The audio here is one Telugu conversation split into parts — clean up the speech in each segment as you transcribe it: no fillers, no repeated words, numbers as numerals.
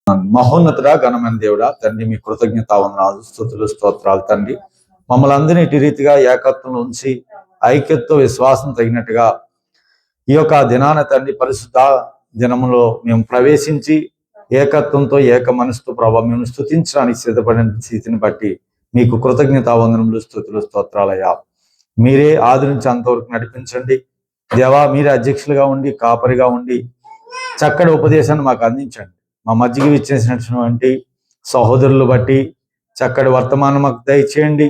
మహోన్నతుడా, ఘనమైన దేవుడా, తండ్రి మీ కృతజ్ఞత వందనాలు, స్తుతులు, స్తోత్రాలు తండ్రి. మమ్మల్ని అందరినీ ఇటు రీతిగా ఏకత్వంలో ఉంచి ఐక్యతతో విశ్వాసం తగినట్టుగా ఈ యొక్క దినాన తండ్రి పరిశుద్ధ దినములో మేము ప్రవేశించి ఏకత్వంతో ఏక మనసుతో ప్రభావ మేము స్తుతించడానికి సిద్ధపడిన స్థితిని బట్టి మీకు కృతజ్ఞత వందనములు, స్తుతులు, స్తోత్రాలయ్యా. మీరే ఆది నుంచి అంతవరకు నడిపించండి దేవా. మీరే అధ్యక్షులుగా ఉండి కాపరిగా ఉండి చక్కటి ఉపదేశాన్ని మాకు అందించండి. మా మధ్యకి విచ్చేసినటువంటి సహోదరులు బట్టి చక్కటి వర్తమానం మాకు దయచేయండి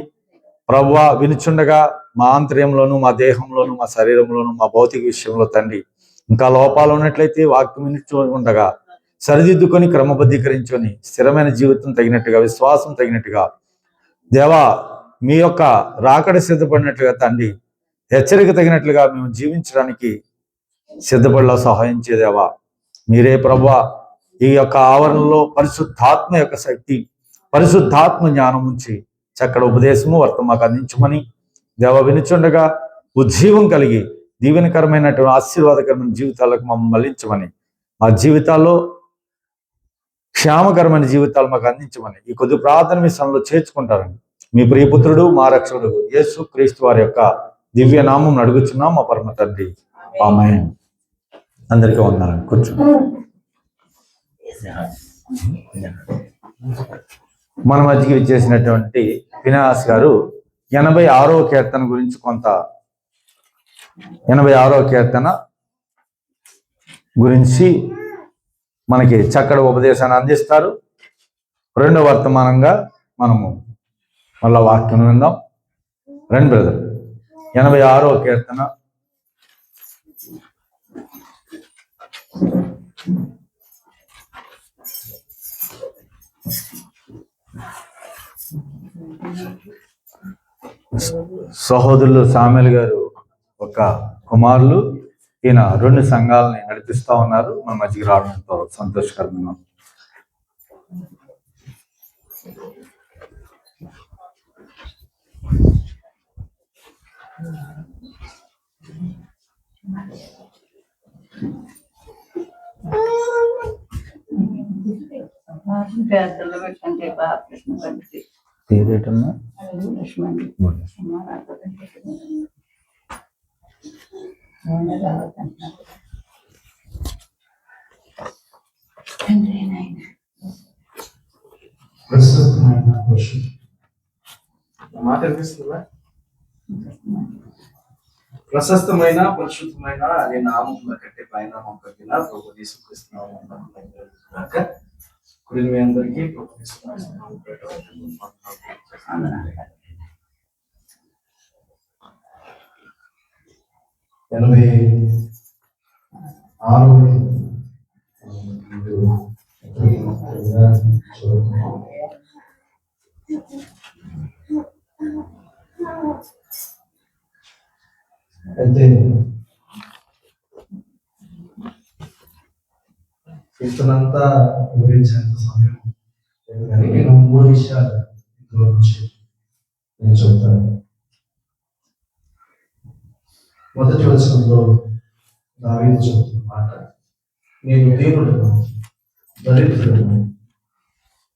ప్రభువా. వినుచుండగా మా ఆంతర్యంలోను, మా దేహంలోను, మా శరీరంలోను, మా భౌతిక విషయంలో తండ్రి ఇంకా లోపాలు ఉన్నట్లయితే వాక్యం వినుచు ఉండగా సరిదిద్దుకొని క్రమబద్ధీకరించుకొని స్థిరమైన జీవితం తగినట్టుగా, విశ్వాసం తగినట్టుగా దేవా మీ యొక్క రాకడ సిద్ధపడినట్లుగా తండ్రి హెచ్చరిక తగినట్లుగా మేము జీవించడానికి సిద్ధపడలా సహాయం చేదేవా. మీరే ప్రభువా ఈ యొక్క ఆవరణలో పరిశుద్ధాత్మ యొక్క శక్తి, పరిశుద్ధాత్మ జ్ఞానం ఉంచి చక్కటి ఉపదేశము వర్తమాకు అందించమని దేవ వినుచుండగా ఉజ్జీవం కలిగి దీవెనకరమైనటువంటి ఆశీర్వాదకరమైన జీవితాలకు మమ్మల్ని మళ్లించమని, మా జీవితాల్లో క్షేమకరమైన జీవితాలు మాకు అందించమని ఈ కొద్ది ప్రార్థన మీ సన్నిధిలో చేర్చుకుంటారని మీ ప్రియపుత్రుడు మా రక్షకుడు యేసు క్రీస్తు వారి యొక్క దివ్య నామం అడుగుచున్నాం మా పరమ తండ్రి, ఆమేన్. అందరికీ వందనాలు. కూర్చోండి. మన మధ్యకి విచ్చేసినటువంటి వినాస్ గారు 86వ కీర్తన గురించి 86వ కీర్తన గురించి మనకి చక్కటి ఉపదేశాన్ని అందిస్తారు. రెండో వర్తమానంగా మనము మళ్ళా వాక్యం విందాం. రండి బ్రదర్. 86వ కీర్తన సహోదరులు సామెల్ గారు ఒక కుమారులు, ఈయన 2 సంఘాలని నడిపిస్తా ఉన్నారు. మన మధ్యకి రావడంతో సంతోషకరంగా. పేరేటన్నా ప్రశస్తమైన పరిశుద్ధమైన అనే నామముల కంటే పైన కలిగిన ప్రభు యేసుక్రీస్తు నామమున మీ అందరికీ 86 అయితే కీర్తనంతా వివరించేంత సమయం కానీ నేను 3 విషయాలు ఇందులో నుంచి నేను చెప్తాను. మొదటి వచనంలో దావీదు చెబుతున్న మాట, నేను దేవుడను, దరిద్రుడను,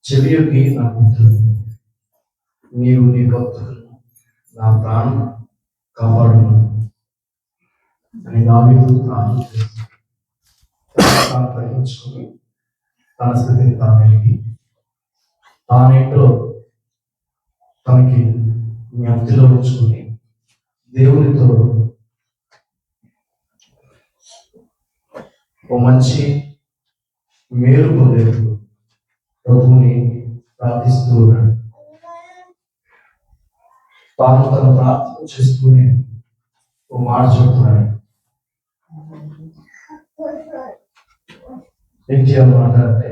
చెవియొగ్గి నా పుత్రుడు, నీవు నీ భక్తులను నా ప్రాణం కాపాడును అని దావీదు ప్రార్థన చేస్తున్నాడు. తాను గ్రహించుకొని తన స్థితిని తాను ఎరిగి తానేంటో తనకి జ్ఞప్తిలో ఉంచుకుని దేవునితో ఓ మంచి మేలు పొందేందుకు ప్రభువుని ప్రార్థిస్తూ ఉన్నాడు. తాను తన ప్రార్థన చేస్తూనే ఓ మాట చెప్తున్నాడు. ఏంటి అన్నమాట అంటే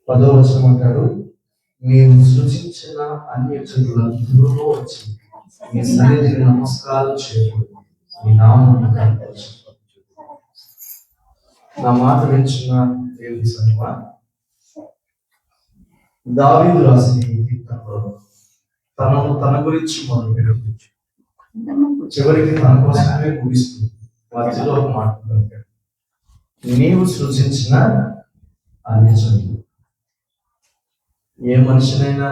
10వ వచనం అంటాడు, మీరు సృజించిన అన్య జనులందరూ వచ్చి మీ సన్నిధిని నమస్కారం చేయకూడదు, మీ నామమును కనపరచు. నా మాట వింటున్న దేవుని సన్నిధిలో దావీదు రాసిన ఈ కీర్తనలో తన గురించి మొదలుపెట్టాడు. చివరికి తన కోసమే ముగిస్తూ మధ్యలో ఒక మాట పలికాడు. నీవు సృజించిన అన్యజనులు. ఏ మనిషినైనా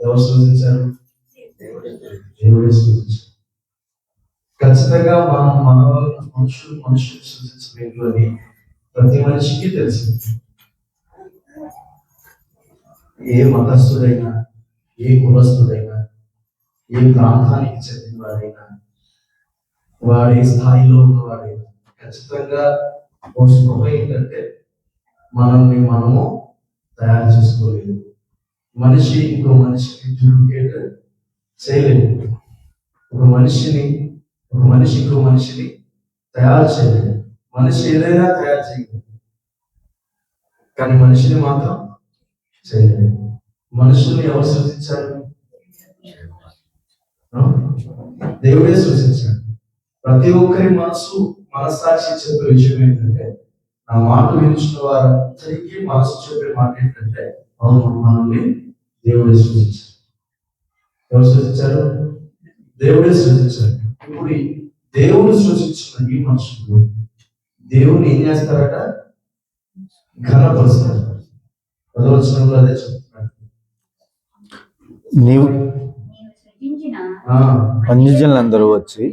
ఎవరు సృజించారు? దేవుడే సృజించారు. ఖచ్చితంగా మనం మనుషులు సృజించలేదు అని ప్రతి మనిషికి తెలుసు. ఏ మతస్థుడైనా, ఏ కులస్థుడైనా, ఏ ప్రాంతానికి చెందిన వాడైనా, వాడి స్థాయిలో ఉన్నవాడైనా ఖచ్చితంగా ఓ స్పృహ ఏంటంటే మనల్ని మనము తయారు చేసుకోలేదు. మనిషి ఇంకో మనిషిని డూప్లికేట్ చేయలేదు. ఒక మనిషి ఇంకో మనిషిని తయారు చేయలేదు. మనిషి ఏదైనా తయారు చేయలేదు, కానీ మనిషిని మాత్రం చేయలేదు. మనుషుల్ని ఎవరు సృష్టించారు? దేవుడే సృష్టించాడు. ప్రతి ఒక్కరి మనస్సాక్షి చెప్పే విషయం ఏంటంటే, నా మాట వినిచిన వారందరికీ మనసు చెప్పే మాట ఏంటంటే, అవును, మనల్ని దేవుడే సృష్టించారు. ఎవరు సృష్టించారు? దేవుడే సృష్టించారు. ఇప్పుడు దేవుడు సృష్టించిన ఈ మనుషులు దేవుని ఏం చేస్తారట? ఘనపరుస్తారు. పదవచనంలో అదే చెప్తున్నారు. నీవు అన్యజనులందరూ వచ్చి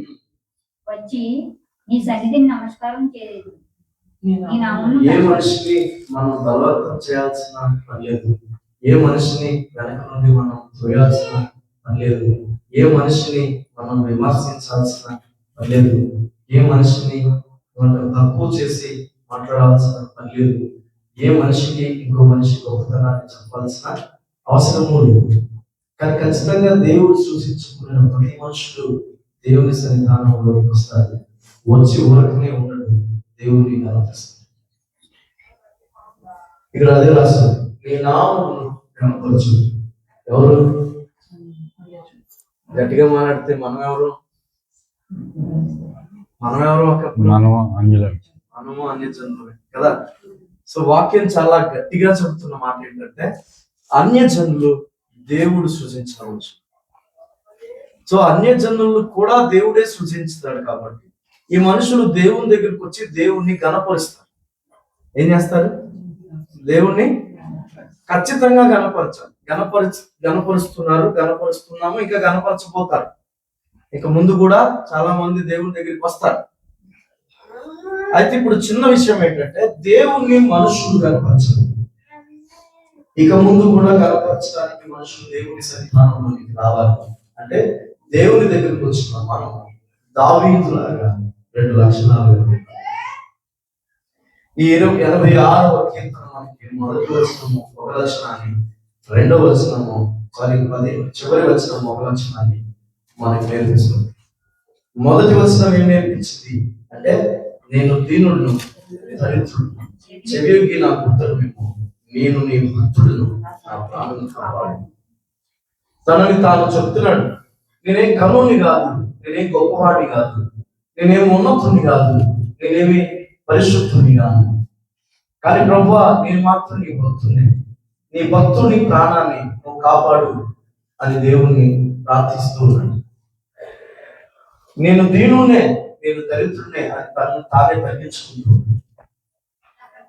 నీ సన్నిధిని నమస్కారం చేయలేదు. ఏ మనిషిని మనం బలవంతం చేయాల్సిన పని లేదు. ఏ మనిషిని వెనక నుండి మనం తోయాల్సిన పని లేదు. ఏ మనిషిని మనం విమర్శించాల్సిన పని లేదు. ఏ మనిషిని మనం తక్కువ చేసి మాట్లాడాల్సిన పని లేదు. ఏ మనిషికి ఇంకో మనిషి గొప్పతనాన్ని చెప్పాల్సిన అవసరము లేదు. కానీ ఖచ్చితంగా దేవుడు సూచించుకున్న ప్రతి మనుషులు దేవుని సన్నిధానంలోకి వస్తారు. వచ్చి ఊరకనే ఉండడు, దేవుని కనపరుస్తారు. ఇక్కడ అదే రాస్తారు, నీ నామమును కనపరచు. ఎవరు? గట్టిగా మాట్లాడితే మనం ఎవరు? మనము అన్యజనులే కదా. సో వాక్యం చాలా గట్టిగా చెబుతున్న మాట ఏంటంటే, అన్యజనులు దేవుడు సృజించవచ్చు. సో అన్యజనులు కూడా దేవుడే సృజించుతాడు. కాబట్టి ఈ మనుషులు దేవుని దగ్గరికి వచ్చి దేవుణ్ణి గణపరుస్తారు. ఏం చేస్తారు? దేవుణ్ణి ఖచ్చితంగా గణపరచాలి. గణపరుస్తున్నాము, ఇంకా గణపరచబోతారు. ఇక ముందు కూడా చాలా మంది దేవుని దగ్గరికి వస్తారు. అయితే ఇప్పుడు చిన్న విషయం ఏంటంటే, దేవుణ్ణి మనుషులు గణపరచాలి. ఇక ముందు కూడా గణపరచడానికి మనుషులు దేవుని సన్నిధానంలోకి రావాలి. అంటే దేవుని దగ్గరికి వచ్చిన మనం దావీదులాగా 2 లక్షణాలు. ఈ 86వ కీర్తన మనకి మొదటి వచనము ఒక లక్షణాన్ని, రెండవ వచనము చివరి వచనం ఒక లక్షణాన్ని మనకి నేర్పిస్తుంది. మొదటి వచనం ఏం నేర్పించింది అంటే, నేను దీనుడును, దరిద్రుడు, చెవికి నా పుత్రుడు, నేను నీ భక్తుడును, నా ప్రాణం కాపాడు. తనని తాను చెప్తున్నాడు, నేనేం కనుని కాదు, నేనేం గొప్పవాడిని కాదు, నేనేమి ఉన్నతుని కాదు, నేనేమి పరిశుద్ధుని కాదు, కానీ ప్రభువా నేను మాత్రం నీ భక్తుని, నీ భక్తుని ప్రాణాన్ని నువ్వు కాపాడు అని దేవుణ్ణి ప్రార్థిస్తూ ఉన్నాడు. నేను దీనునే, నేను దరిద్రునే అని తను తానే తగ్గించుకుంటూ.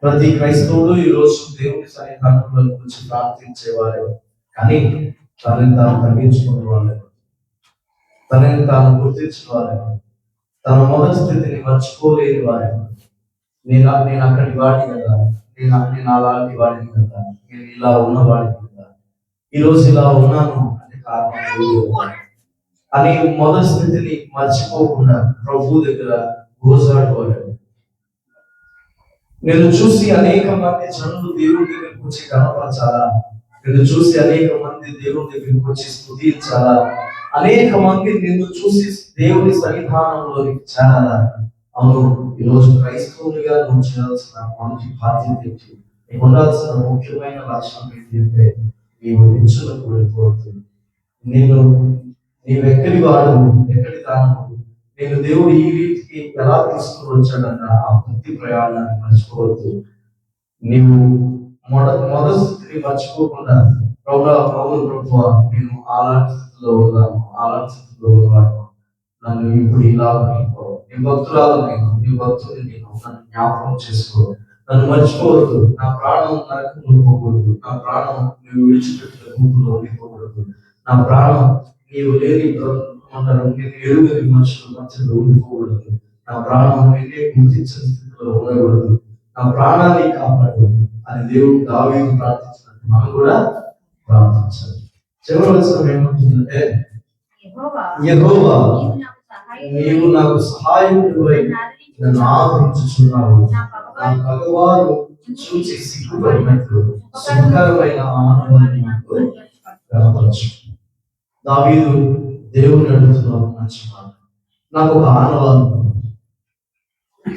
ప్రతి క్రైస్తవుడు ఈ రోజు దేవుని సన్నిధానంలో గురించి ప్రార్థించేవారు, కానీ తనని తాను తగ్గించుకునే వాళ్ళు, తనని తాను గుర్తించిన వారు, తన మొదటి స్థితిని మర్చిపోలేని వారు. నేను అక్కడి వాడిని కదా, నేను అలాంటి వాడిని కదా, నేను ఇలా ఉన్నవాడిని కదా, ఈరోజు ఇలా ఉన్నాను అంటే కారణం అని మొదటి స్థితిని మర్చిపోకుండా ప్రభు దగ్గర గోజాడుకోలేడు. నేను చూసి అనేక మంది జనులు దేవుడి దగ్గరికి వచ్చి కనపరచాలా, నిన్ను చూసి అనేక మంది దేవుడి దగ్గరికి వచ్చి స్తుతించాలా, అనేక మంది నిన్ను చూసి దేవుని సన్నిధానంలోకి చేరాలా. అవును, ఈరోజు క్రైస్తవునిగా నువ్వు చేయాల్సిన మంచి బాధ్యత ఏంటి? నీకు ఉండాల్సిన ముఖ్యమైన లక్షణం ఏంటి అంటే, నీవు నిచ్చులకు వెళ్ళిపోతుంది. నీవెక్కడి వాడు, ఎక్కడి దానము, నేను దేవుడు ఈ రీతికి ఎలా తీసుకుని వచ్చాడన్న ఆ భక్తి ప్రయాణాన్ని మర్చిపోవద్దు. నీవు మొదటి స్థితిని మర్చిపోకుండా అవును ప్రభువా, నేను అలాంటి స్థితిలో ఉన్నాను, అలాంటి స్థితిలో ఉన్నాను, నన్ను ఇప్పుడు ఇలా నీకో, నీ భక్తురాలు నీకు, నీ భక్తుని నీకు నన్ను జ్ఞాపకం చేసుకో, నన్ను మర్చిపోవద్దు. నా ప్రాణం నరకంలో పోకూడదు, నా ప్రాణం నువ్వు విడిచిపెట్టిన గుంపులో ఉండిపోకూడదు, నా ప్రాణం నీవు లేని అంటారు నేను ఎరుగని మనుషుల మధ్యలో ఉండిపోకూడదు, నా ప్రాణం నేనే గుర్తించిన స్థితిలో ఉండకూడదు, నా ప్రాణాన్ని కాపాడు అని దేవుడు దావీదు ప్రార్థించినట్టు మనం కూడా ప్రార్థించాలి. చివరి వచనం ఏమంటుందంటే, యెహోవా నీవు నాకు సహాయకుడివై నన్ను ఆదరించుచున్నావు, నా పగవారు చూచి సిగ్గుపడినట్లు సుఖకరమైన ఆనందాన్ని నాకు కనపరచు. దావీదు దేవుని అడుగుతున్నావు మంచి మాట, నాకు ఒక ఆనవాలు,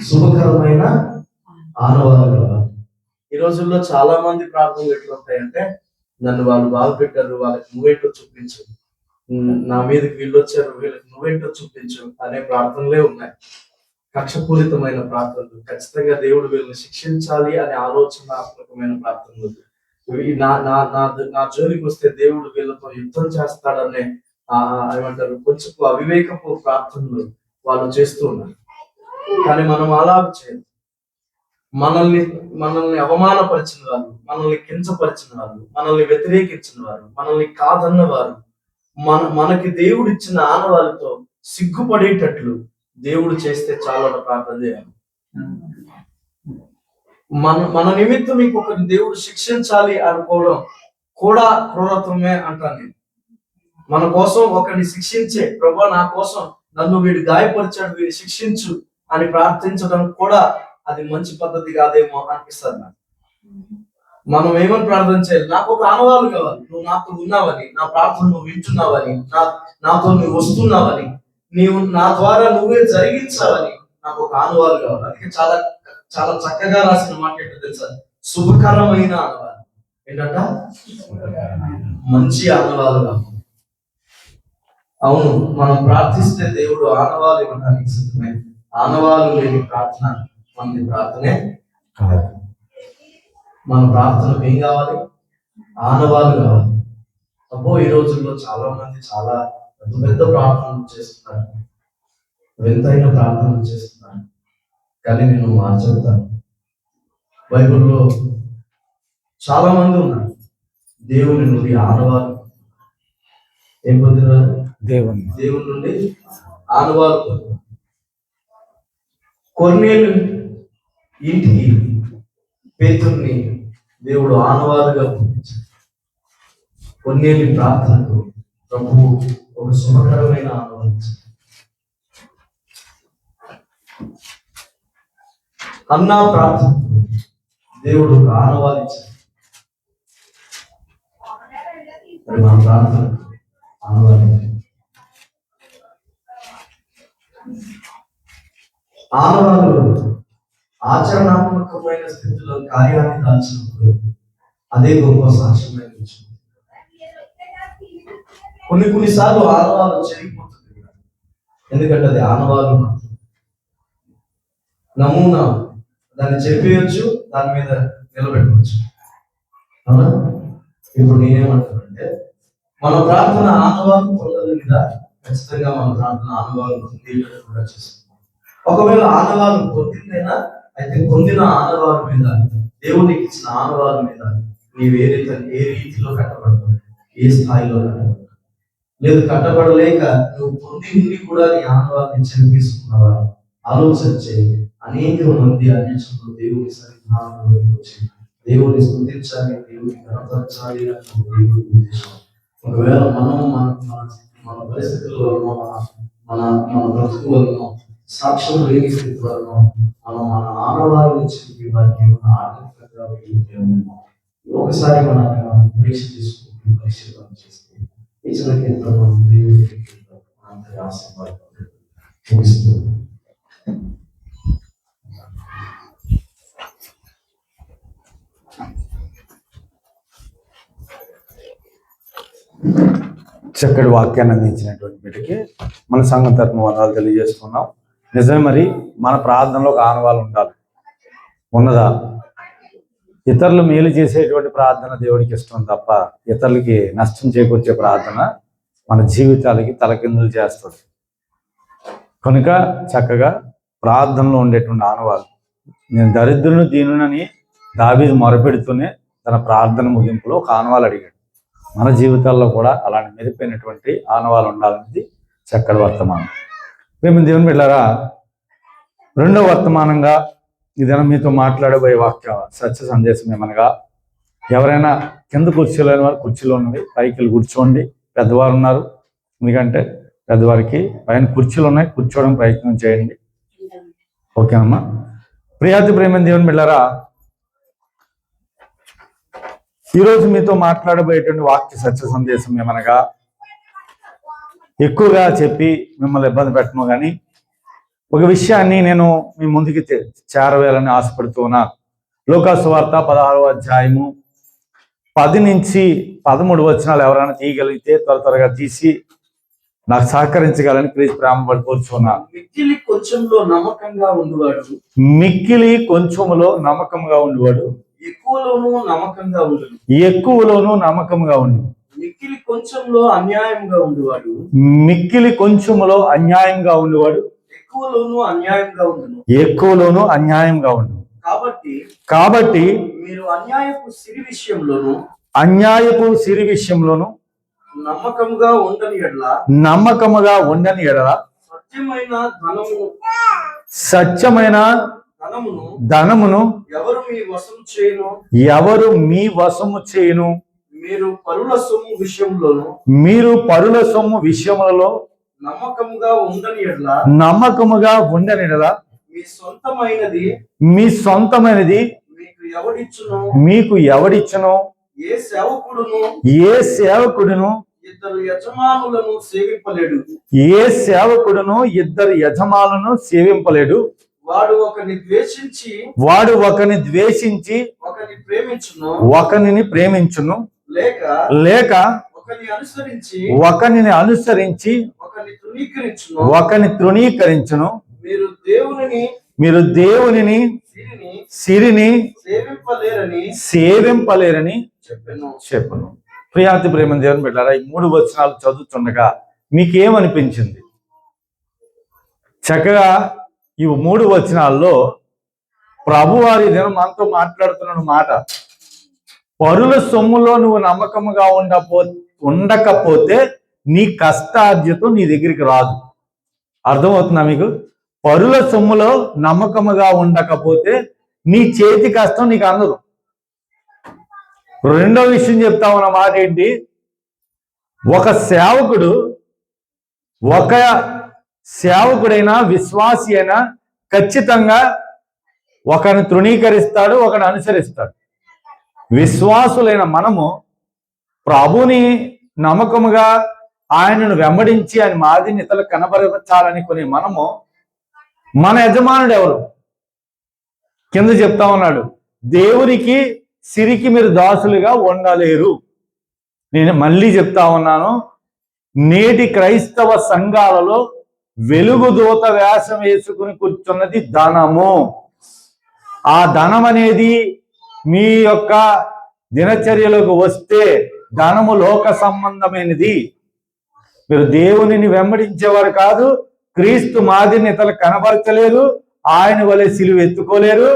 శుభకరమైన ఆనవాలు కావాలి. ఈ రోజుల్లో చాలా మంది ప్రార్థనలు ఎట్లా ఉంటాయంటే, నన్ను వాళ్ళు బాధ పెట్టారు, వాళ్ళకి నువ్వేంటో చూపించు, నా మీదకి వీళ్ళు వచ్చారు, వీళ్ళకి నువ్వేంటో చూపించు అనే ప్రార్థనలే ఉన్నాయి. కక్షపూరితమైన ప్రార్థనలు, ఖచ్చితంగా దేవుడు వీళ్ళని శిక్షించాలి అనే ఆలోచనాత్మకమైన ప్రార్థనలు, నా జోలికి వస్తే దేవుడు వీళ్ళతో యుద్ధం చేస్తాడనే ఏమంటారు కొంచెం అవివేకపు ప్రార్థనలు వాళ్ళు చేస్తూ ఉన్నారు. కానీ మనం అలా చేయదు. మనల్ని అవమానపరిచిన వారు, మనల్ని కించపరిచిన వారు, మనల్ని వ్యతిరేకించిన వారు, మనల్ని కాదన్న వారు మనకి దేవుడు ఇచ్చిన ఆనవాళ్ళతో సిగ్గుపడేటట్లు దేవుడు చేస్తే చాలా ప్రార్థన చేయాలి. మన నిమిత్తం ఇంకొకరిని దేవుడు శిక్షించాలి అనుకోవడం కూడా క్రూరత్వమే అంటాను నేను. మన కోసం ఒకరిని శిక్షించే, ప్రభా నా కోసం నన్ను వీడు గాయపరిచాడు, వీడు శిక్షించు అని ప్రార్థించడం కూడా అది మంచి పద్ధతి కాదేమో అనిపిస్తుంది నాకు. మనం ఏమని ప్రార్థన చేయాలి, నాకు ఒక ఆనవాలు కావాలి, నువ్వు నాతో ఉన్నావని, నా ప్రార్థన నువ్వు వింటున్నావని, నాతో నువ్వు వస్తున్నావని, నీవు నా ద్వారా నువ్వే జరిగించావని నాకు ఒక ఆనవాలు కావాలి. అందుకే చాలా చాలా చక్కగా రాసిన మాట ఏంటో తెలుసా, శుభకరమైన ఆనవాలు. ఏంటంట, మంచి ఆనవాలు కావాలి. అవును, మనం ప్రార్థిస్తే దేవుడు ఆనవాలు ఇవ్వడానికి సిద్ధమే. ఆనవాలు లేని ప్రార్థన మనది ప్రార్థనే కాదు. మన ప్రార్థనకు ఏం కావాలి, ఆనవాలు కావాలి. అబ్బో ఈ రోజుల్లో చాలా మంది చాలా పెద్ద పెద్ద ప్రార్థనలు చేస్తున్నారు, వింతైన ప్రార్థనలు చేస్తున్నారు. కానీ నేను మాట చెప్తాను, బైబిల్లో చాలా మంది ఉన్నారు దేవుని నుండి ఆనవాలు ఏం పొందినారు, దేవుని నుండి ఆనవాలు పొందినారు. కొర్నేలు ఇంటికి పేతుర్ని దేవుడు ఆనవాలుగా పంపించాడు. కొన్నేళ్ళ ప్రార్థనకు ప్రభువు ఒక శుభకరమైన ఆనవాలు ఇచ్చాడు. అన్నా ప్రార్థనకు దేవుడు ఒక ఆనవాలు ఇచ్చాడు. మరి మన ప్రార్థనకు ఆనవాలు ఆనవాలు ఆచరణాత్మకమైన స్థితిలో కార్యాన్ని దాల్చినప్పుడు అదే గొప్ప సాక్ష్యమైన విషయం. కొన్నిసార్లు ఆనవాలు చెరిగిపోతుంది, ఎందుకంటే అది ఆనవాలు నమూనా, దాన్ని చెప్పేయచ్చు, దాని మీద నిలబెట్టవచ్చు. అవునా? ఇప్పుడు నేనేమంటానంటే, మన ప్రార్థన ఆనవాలు పొందదు మీద ఖచ్చితంగా మన ప్రార్థన ఆనవాలు పొందేటట్టు కూడా చేస్తుంది. ఒకవేళ ఆనవాలు పొందిందైనా అయితే పొందిన ఆనవాళ్ళ మీద, దేవునికి ఇచ్చిన ఆనవాళ్ళ మీద నీవు ఏ రీతిలో కట్టబడతావు, ఏ స్థాయిలో కట్టబడతావు, లేదు కట్టబడలేక నువ్వు పొంది ఉండి కూడా నీ ఆనవాళ్ళని చెరిపేసుకున్నావా ఆలోచన చేయి. అనేక మంది అన్వేషణలు దేవుని సన్నిధానంలో వచ్చి దేవుని స్తుతించాలి, దేవుని కనపరచాలి అని దేవుని ఉద్దేశం. ఒకవేళ మనం మన పరిస్థితుల్లో మన బ్రతుకు వలన సాక్ష్యం లేని స్థితి వలన మనం మన ఆనవాళ్ళని చెప్పి వారికి ఆర్థికంగా ఒకసారి మనం పరీక్ష తీసుకుంటూ పరిశీలన చేస్తే ఇచ్చిన కేంద్రంలో దేవుడికి అంతగా ఆశీర్వాదం ముగిస్తుంది. చక్కటి వాక్యాన్ని అందించినటువంటి వీటికి మన సంఘం తరపున వందనాలు తెలియజేస్తున్నాం. నిజమే, మరి మన ప్రార్థనలో ఒక ఆనవాలు ఉండాలి. ఉన్నదా? ఇతరులు మేలు చేసేటువంటి ప్రార్థన దేవుడికి ఇష్టం తప్ప ఇతరులకి నష్టం చేకూర్చే ప్రార్థన మన జీవితాలకి తలకిందులు చేస్తుంది. కనుక చక్కగా ప్రార్థనలో ఉండేటువంటి ఆనవాళ్ళు. నేను దరిద్రుని దీనునని దావీదు మొరపెడుతూనే తన ప్రార్థన ముగింపులో ఒక ఆనవాలు అడిగాడు. మన జీవితాల్లో కూడా అలాంటి మెరుపైనటువంటి ఆనవాలు ఉండాలనేది చక్కటి వర్తమానం. మేము దేవుని బిడ్డలారా, రెండవ వర్తమానంగా ఇదైనా మీతో మాట్లాడబోయే వాక్య సత్య సందేశం ఏమనగా, ఎవరైనా కింద కుర్చీలోని వారు కుర్చీలో ఉన్నవి పైకి కూర్చోండి. పెద్దవారు ఉన్నారు, ఎందుకంటే పెద్దవారికి పైన కుర్చీలు ఉన్నాయి, కూర్చోవడం ప్రయత్నం చేయండి. ఓకేనమ్మా. ప్రియాతి ప్రేమ దేవుని బిడ్డలారా, ఈరోజు మీతో మాట్లాడబోయేటువంటి వాక్య సత్య సందేశం ఏమనగా, ఎక్కువగా చెప్పి మిమ్మల్ని ఇబ్బంది పెట్టను కానీ ఒక విషయాన్ని నేను మీ ముందుకి చేరవేయాలని ఆశపడుతూ ఉన్నాను. లూకాసు వార్త 16వ అధ్యాయము 10 నుంచి 13 వచనాలు ఎవరైనా తీయగలిగితే త్వరగా తీసి నాకు సహకరించగలని ప్లీజ్ ప్రేమపడి కోరుచున్నాను. మిక్కిలి కొంచెంలో నమ్మకంగా ఉండేవాడు ఎక్కువలోనూ నమ్మకంగా ఉండు. మిక్కిలి కొంచెంలో అన్యాయంగా ఉండేవాడు ఎక్కువలోనూ అన్యాయంగా ఉండు. కాబట్టి మీరు అన్యాయపు సిరి విషయంలోను నమ్మకముగా ఉండని ఎడల సత్యమైన ధనమును ఎవరు మీ వశము చేయును. మీరు పరుల సొమ్ము విషయములలో నమ్మకముగా ఉండని ఎడల మీ సొంతమైనది మీకు ఎవడిచ్చును. ఏ సేవకుడును ఇద్దరు యజమానులను సేవింపలేడు. వాడు ఒకని ద్వేషించి ఒకనిని ప్రేమించును, లేక ఒకనిని అనుసరించి ఒకని తృణీకరించును. మీరు దేవునిని సిరిని సేవింపలేరని చెప్పను. ప్రియాతి ప్రేమ దేవుని బిడ్డలారా, ఈ 3 వచనాలు చదువుతుండగా మీకేమనిపించింది? చక్కగా ఈ 3 వచనాల్లో ప్రభువారి దినం మనతో మాట్లాడుతున్న మాట, పరుల సొమ్ములో నువ్వు నమ్మకముగా ఉండకపోతే నీ కష్టార్జితం నీ దగ్గరికి రాదు. అర్థమవుతుందా మీకు? పరుల సొమ్ములో నమ్మకముగా ఉండకపోతే నీ చేతి కష్టం నీకు అందదు. రెండో విషయం చెప్తా ఉన్న మాట ఏంటి? ఒక సేవకుడైనా విశ్వాసి అయినా ఖచ్చితంగా ఒకరిని తృణీకరిస్తాడు, ఒకరిని అనుసరిస్తాడు. విశ్వాసులైన మనము ప్రభుని నమ్మకముగా ఆయనను వెంబడించి ఆయన మాదిరిని ఇతరులకు కనబరచాలనుకునే మనము, మన యజమానుడు ఎవరు? కింద చెప్తా ఉన్నాడు, దేవునికి సిరికి మీరు దాసులుగా ఉండలేరు. నేను మళ్ళీ చెప్తా ఉన్నాను, నేటి క్రైస్తవ సంఘాలలో వెలుగుదూత వేషం వేసుకుని కూర్చున్నది ధనము. ఆ ధనం అనేది మీ యొక్క దినచర్యలోకి వస్తే ధనము లోక సంబంధమైనది. మీరు దేవునిని వెంబడించేవారు కాదు, క్రీస్తు మాదిరిని ఇతరులకు కనబరచలేరు, ఆయన వలె సిలువ ఎత్తుకోలేరు,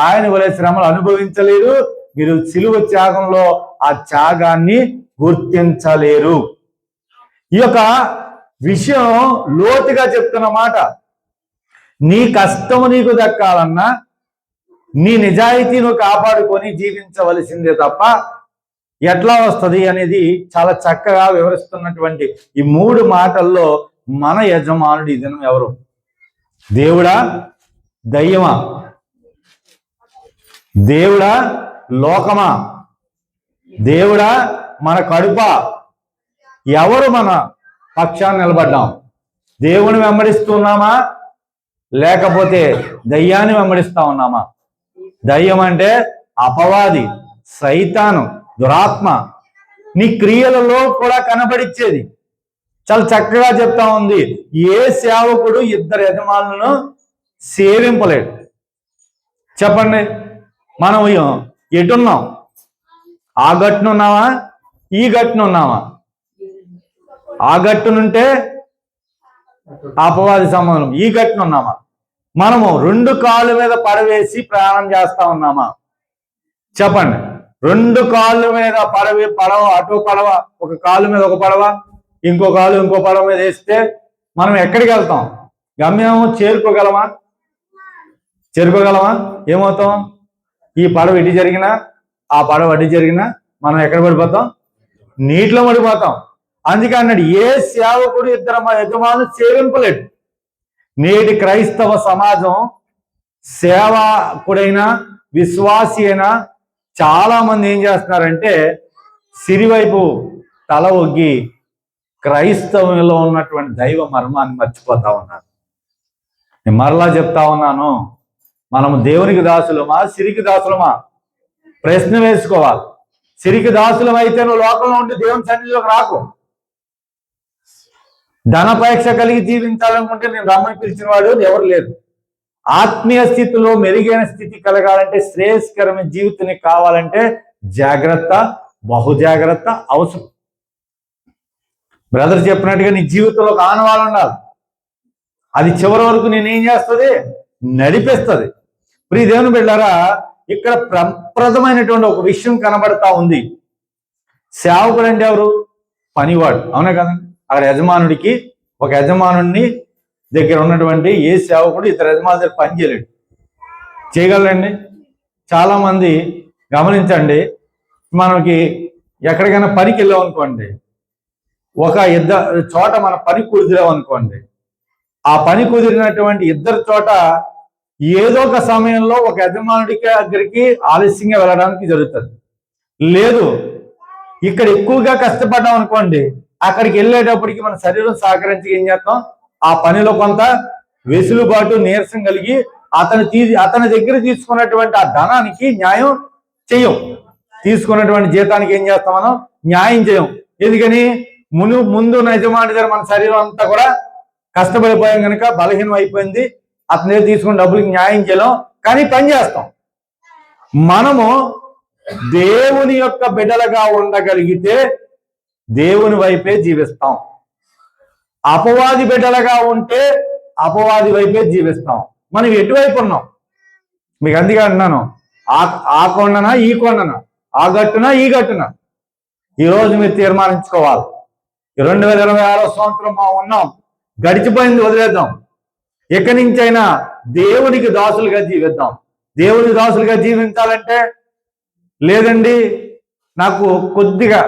ఆయన వలె శ్రమలు అనుభవించలేరు. మీరు సిలువ త్యాగంలో ఆ త్యాగాన్ని గుర్తించలేరు. ఈ యొక్క విషయం లోతుగా చెప్తున్న మాట. నీ కష్టము నీకు దక్కాలన్నా నీ నిజాయితీను కాపాడుకొని జీవించవలసిందే తప్ప ఎట్లా వస్తుంది అనేది చాలా చక్కగా వివరిస్తున్నటువంటి ఈ 3 మాటల్లో మన యజమానుడు ఈ దినం ఎవరు? దేవుడా? దయ్యమా? దేవుడా? లోకమా? దేవుడా? మన కడుపా? ఎవరు మన పక్షాన్ని నిలబడ్డాం? దేవుని వెంబడిస్తున్నామా లేకపోతే దయ్యాన్ని వెంబడిస్తా ఉన్నామా? దయ్యం అంటే అపవాది, సైతాను, దురాత్మ. నీ క్రియలలో కూడా కనబడిచ్చేది. చాలా చక్కగా చెప్తా ఉంది, ఏ సేవకుడు ఇద్దరు యజమానులను సేవింపలేడు. చెప్పండి, మనం ఎటున్నాం? ఆ గట్టునున్నావా, ఈ గట్టునున్నావా? ఆ గట్టునుంటే అపవాది సంబంధం. ఈ గట్టున ఉన్నామా? మనము రెండు కాళ్ళ మీద పడవేసి ప్రయాణం చేస్తా ఉన్నామా? చెప్పండి. రెండు కాళ్ళ మీద పడవ, అటు పడవ, ఒక కాలు మీద ఒక పడవ, ఇంకో కాలు ఇంకో పడవ మీద వేస్తే మనం ఎక్కడికి వెళ్తాం? గమ్యము చేరుకోగలమా? ఏమవుతాం? ఈ పడవ ఇటు జరిగినా, ఆ పడవ అటు జరిగినా మనం ఎక్కడ పడిపోతాం? నీటిలో పడిపోతాం. అందుకే అన్నాడు, ఏ సేవకుడు ఇద్దరు యజమానులు సేవింపలేడు. నేటి క్రైస్తవ సమాజం సేవకుడైనా విశ్వాసి అయినా చాలా మంది ఏం చేస్తున్నారంటే సిరివైపు తల ఒగ్గి క్రైస్తవంలో ఉన్నటువంటి దైవ మర్మాన్ని మర్చిపోతా ఉన్నారు. నేను మరలా చెప్తా ఉన్నాను, మనము దేవునికి దాసులమా, సిరికి దాసులమా? ప్రశ్న వేసుకోవాలి. సిరికి దాసులం అయితే నువ్వు లోకంలో ఉండి దేవుని సన్నిధిలోకి రాకు. ధనపేక్ష కలిగి జీవించాలనుకుంటే నేను రమ్మని పిలిచిన వాడు ఎవరు లేరు. ఆత్మీయ స్థితిలో మెరుగైన స్థితి కలగాలంటే, శ్రేయస్కరమైన జీవితానికి కావాలంటే జాగ్రత్త, బహుజాగ్రత్త అవసరం. బ్రదర్ చెప్పినట్టుగా నీ జీవితంలో ఒక ఆనవాళ్ళు ఉండాలి. అది చివరి వరకు నేనేం చేస్తుంది? నడిపిస్తుంది. ప్రియ దేవుని బిడ్డలారా, ఇక్కడ ప్రప్రదమైనటువంటి ఒక విషయం కనబడతా ఉంది. సేవకుడు అంటే ఎవరు? పనివాడు. అవునా కదండి? అక్కడ యజమానుడికి, ఒక యజమానుడిని దగ్గర ఉన్నటువంటి ఏ సేవకుడు ఇతర యజమాని దగ్గర పని చేయలేడు. చేయగలరండి? చాలా మంది గమనించండి, మనకి ఎక్కడికైనా పనికి వెళ్ళాం అనుకోండి, ఒక ఇద్దరు చోట మన పని కుదిరాం అనుకోండి, ఆ పని కుదిరినటువంటి ఇద్దరు చోట ఏదో ఒక సమయంలో ఒక యజమానుడికి దగ్గరికి ఆలస్యంగా వెళ్ళడానికి జరుగుతుంది. లేదు, ఇక్కడ ఎక్కువగా కష్టపడ్డాం అనుకోండి, అక్కడికి వెళ్ళేటప్పటికి మన శరీరం సహకరించి ఏం చేస్తాం? ఆ పనిలో కొంత వెసులుబాటు, నీరసం కలిగి అతని దగ్గర తీసుకున్నటువంటి ఆ ధనానికి న్యాయం చేయం. తీసుకున్నటువంటి జీతానికి ఏం చేస్తాం? మనం న్యాయం చేయం. ఎందుకని? ముందు యజమాని దగ్గర మన శరీరం అంతా కూడా కష్టపడిపోయాం కనుక బలహీనం అయిపోయింది. అతని దగ్గర తీసుకున్న డబ్బులకి న్యాయం చేయలేం, కానీ పని చేస్తాం. మనము దేవుని యొక్క బిడ్డలుగా ఉండగలిగితే దేవుని వైపే జీవిస్తాం. అపవాది బిడ్డలుగా ఉంటే అపవాది వైపే జీవిస్తాం. మనం ఎటువైపు ఉన్నాం? మీకు అందుకే అంటున్నాను, ఆ కొండనా ఈ కొండనా, ఆ గట్టున ఈ గట్టున. ఈరోజు మీరు తీర్మానించుకోవాలి. 2026 సంవత్సరం ఉన్నాం, గడిచిపోయింది, వదిలేద్దాం. ఎక్కడి నుంచైనా దేవునికి దాసులుగా జీవిద్దాం. దేవునికి దాసులుగా జీవించాలంటే, లేదండి నాకు కొద్దిగా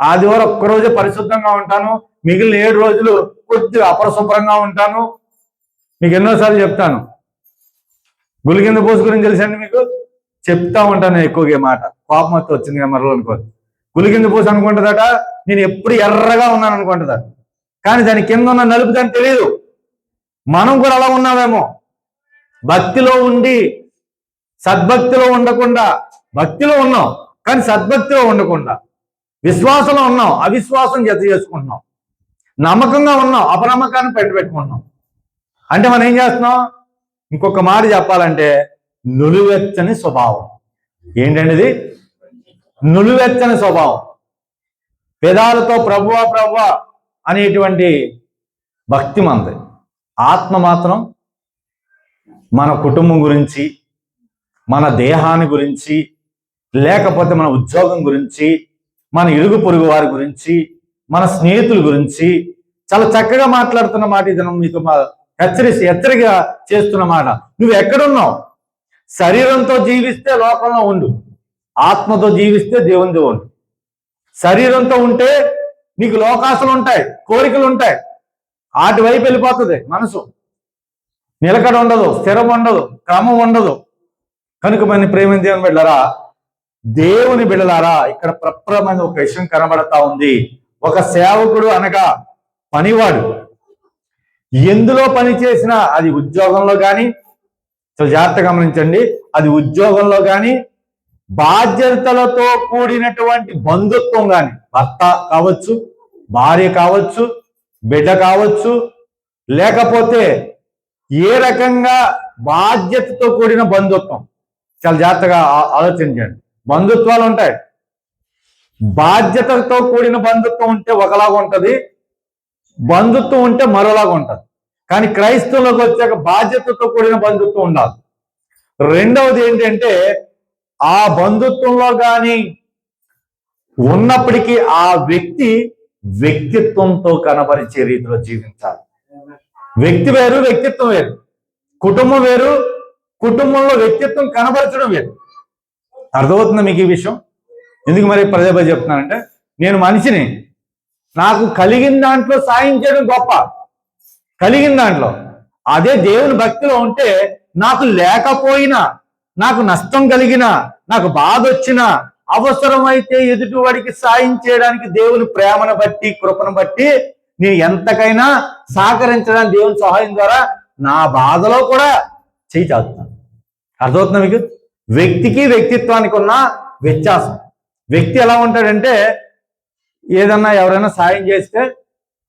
ఆదివారం ఒక్కరోజే పరిశుద్ధంగా ఉంటాను, మిగిలిన 7 రోజులు కొద్దిగా అపరిశుభ్రంగా ఉంటాను. మీకు ఎన్నోసార్లు చెప్తాను, గులిగింద పోసు గురించి తెలుసండి మీకు? చెప్తా ఉంటాను ఎక్కువగా మాట. కోపం వస్తే వచ్చింది మరలో అనుకోదు. గులిగింద పోసు అనుకుంటుందట నేను ఎప్పుడు ఎర్రగా ఉన్నాను అనుకుంటుందట, కానీ దాని కింద ఉన్న నలుపు దానికి తెలియదు. మనం కూడా అలా ఉన్నామేమో. భక్తిలో ఉండి సద్భక్తిలో ఉండకుండా, భక్తిలో ఉన్నాం కానీ సద్భక్తిలో ఉండకుండా, విశ్వాసంలో ఉన్నాం అవిశ్వాసం జత చేసుకుంటున్నాం, నమ్మకంగా ఉన్నాం అపనమ్మకాన్ని పెట్టుకుంటున్నాం. అంటే మనం ఏం చేస్తున్నాం? ఇంకొక మాట చెప్పాలంటే నులివెచ్చని స్వభావం. ఏంటండి ఇది? నులివెచ్చని స్వభావం. పెదాలతో ప్రభువా ప్రభువా అనేటువంటి భక్తి మనది, ఆత్మ మాత్రం మన కుటుంబం గురించి, మన దేహాన్ని గురించి, లేకపోతే మన ఉద్యోగం గురించి, మన ఇరుగు పొరుగు వారి గురించి, మన స్నేహితుల గురించి చాలా చక్కగా మాట్లాడుతున్న మాట ఇది. మీతో హెచ్చరిక చేస్తున్న మాట. నువ్వు ఎక్కడున్నావు? శరీరంతో జీవిస్తే లోకంలో ఉండు, ఆత్మతో జీవిస్తే దేవునితో ఉండు. శరీరంతో ఉంటే నీకు లోకాసులు ఉంటాయి, కోరికలు ఉంటాయి, వాటి వైపు వెళ్ళిపోతుంది మనసు. నిలకడ ఉండదు, స్థిరం ఉండదు, క్రమం ఉండదు. కనుక మన ప్రేమ దేవుని బిడ్డలారా, దేవుని బిడ్డలారా, ఇక్కడ ప్రప్రమైన ఒక విషయం కనబడతా ఉంది. ఒక సేవకుడు అనగా పనివాడు. ఎందులో పని చేసినా, అది ఉద్యోగంలో కానీ, చాలా జాగ్రత్తగా గమనించండి, అది ఉద్యోగంలో కానీ, బాధ్యతలతో కూడినటువంటి బంధుత్వం కానీ, భర్త కావచ్చు, భార్య కావచ్చు, బిడ్డ కావచ్చు, లేకపోతే ఏ రకంగా బాధ్యతతో కూడిన బంధుత్వం. చాలా జాగ్రత్తగా ఆలోచించండి. బంధుత్వాలు ఉంటాయి. బాధ్యతతో కూడిన బంధుత్వం ఉంటే ఒకలాగా ఉంటుంది, బంధుత్వం ఉంటే మరోలాగా ఉంటుంది. కానీ క్రైస్తవులకు వచ్చాక బాధ్యతతో కూడిన బంధుత్వం ఉండాలి. రెండవది ఏంటంటే ఆ బంధుత్వంలో కానీ ఉన్నప్పటికీ ఆ వ్యక్తి వ్యక్తిత్వంతో కనబరిచే రీతిలో జీవించాలి. వ్యక్తి వేరు, వ్యక్తిత్వం వేరు. కుటుంబం వేరు, కుటుంబంలో వ్యక్తిత్వం కనబరచడం వేరు. అర్థమవుతుందా మీకు ఈ విషయం? ఎందుకు మరి పదే చెప్తున్నానంటే, నేను మనిషిని, నాకు కలిగిన దాంట్లో సాయం చేయడం గొప్ప, కలిగిన దాంట్లో. అదే దేవుని భక్తిలో ఉంటే నాకు లేకపోయినా, నాకు నష్టం కలిగినా, నాకు బాధ వచ్చినా, అవసరమైతే ఎదుటివాడికి సాయం చేయడానికి దేవుని ప్రేమను బట్టి, కృపను బట్టి నేను ఎంతకైనా సహకరించడానికి దేవుని సహాయం ద్వారా నా బాధలో కూడా చేయి చాచుతాను. అర్థమవుతుందా మీకు? వ్యక్తికి వ్యక్తిత్వానికి ఉన్న వ్యత్యాసం. వ్యక్తి ఎలా ఉంటాడంటే ఏదన్నా ఎవరైనా సాయం చేస్తే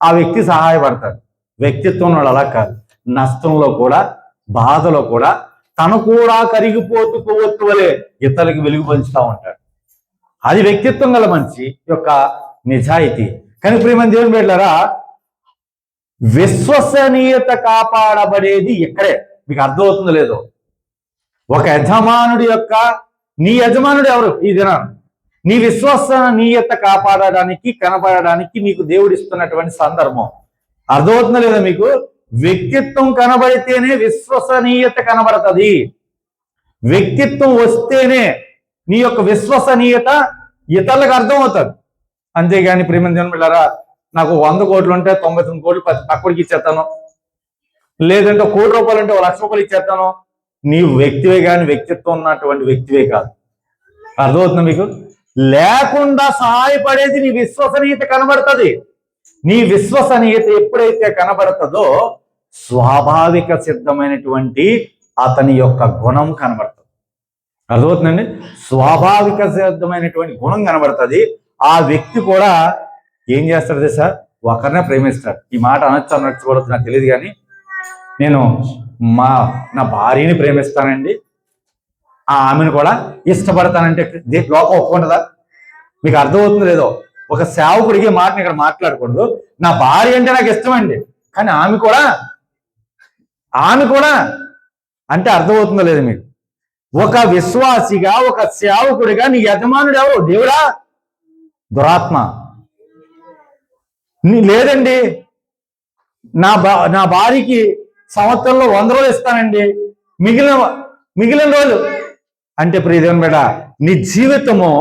ఆ వ్యక్తి సహాయపడతాడు. వ్యక్తిత్వం వాడు అలా కాదు. నష్టంలో కూడా, బాధలో కూడా తను కూడా కరిగిపోతూ కొవ్వొత్తు వలె ఇతరులకు వెలుగు పంచుతూ ఉంటాడు. అది వ్యక్తిత్వం గల మనిషి యొక్క నిజాయితీ. కానీ ప్రియమైన దేవుని బిడ్డలారా, విశ్వసనీయత కాపాడబడేది ఇక్కడే. మీకు అర్థమవుతుందో లేదో? ఒక యజమానుడి యొక్క, నీ యజమానుడు ఎవరు ఈ దినాన్ని? నీ విశ్వసనీయత కాపాడడానికి, కనబడడానికి నీకు దేవుడు ఇస్తున్నటువంటి సందర్భం. అర్థమవుతుందో లేదా మీకు? వ్యక్తిత్వం కనబడితేనే విశ్వసనీయత కనబడుతుంది. వ్యక్తిత్వం వస్తేనే నీ యొక్క విశ్వసనీయత ఇతరులకు అర్థమవుతుంది. అంతేగాని ప్రియమైన దేవుని బిడ్డలారా, నాకు 100 కోట్లు ఉంటే 99 కోట్లు పక్కడికి ఇచ్చేస్తాను, లేదంటే 1 కోటి రూపాయలు ఉంటే 1 లక్ష రూపాయలు ఇచ్చేస్తాను. నీవు వ్యక్తివే కానీ వ్యక్తిత్వం ఉన్నటువంటి వ్యక్తివే కాదు. అర్థమవుతుందా మీకు? లేకుండా సహాయపడేది నీ విశ్వసనీయత కనబడుతుంది. నీ విశ్వసనీయత ఎప్పుడైతే కనబడుతుందో స్వాభావిక సిద్ధమైనటువంటి అతని యొక్క గుణం కనబడుతుంది. అర్థమవుతుందండి? స్వాభావిక సిద్ధమైనటువంటి గుణం కనబడుతుంది. ఆ వ్యక్తి కూడా ఏం చేస్తాడు తెలుసా? ఒకరినే ప్రేమిస్తాడు. ఈ మాట అనొచ్చు నాకు తెలియదు, కానీ నేను నా భార్యని ప్రేమిస్తానండి, ఆమెను కూడా ఇష్టపడతానంటే లోకం ఒప్పుకుంటుందా? మీకు అర్థమవుతుంది లేదో? ఒక సేవకుడికి మాటని ఇక్కడ మాట్లాడకూడదు. నా భార్య అంటే నాకు ఇష్టం అండి, కానీ ఆమె కూడా అంటే అర్థమవుతుందో లేదు మీకు? ఒక విశ్వాసిగా, ఒక సేవకుడిగా నీ యజమానుడు ఎవరు? దేవుడా? దురాత్మ? లేదండి, నా భార్యకి సంవత్సరంలో 100 రోజులు ఇస్తానండి, మిగిలిన రోజులు అంటే ప్రియదేవన్ బిడ్డ, నీ జీవితము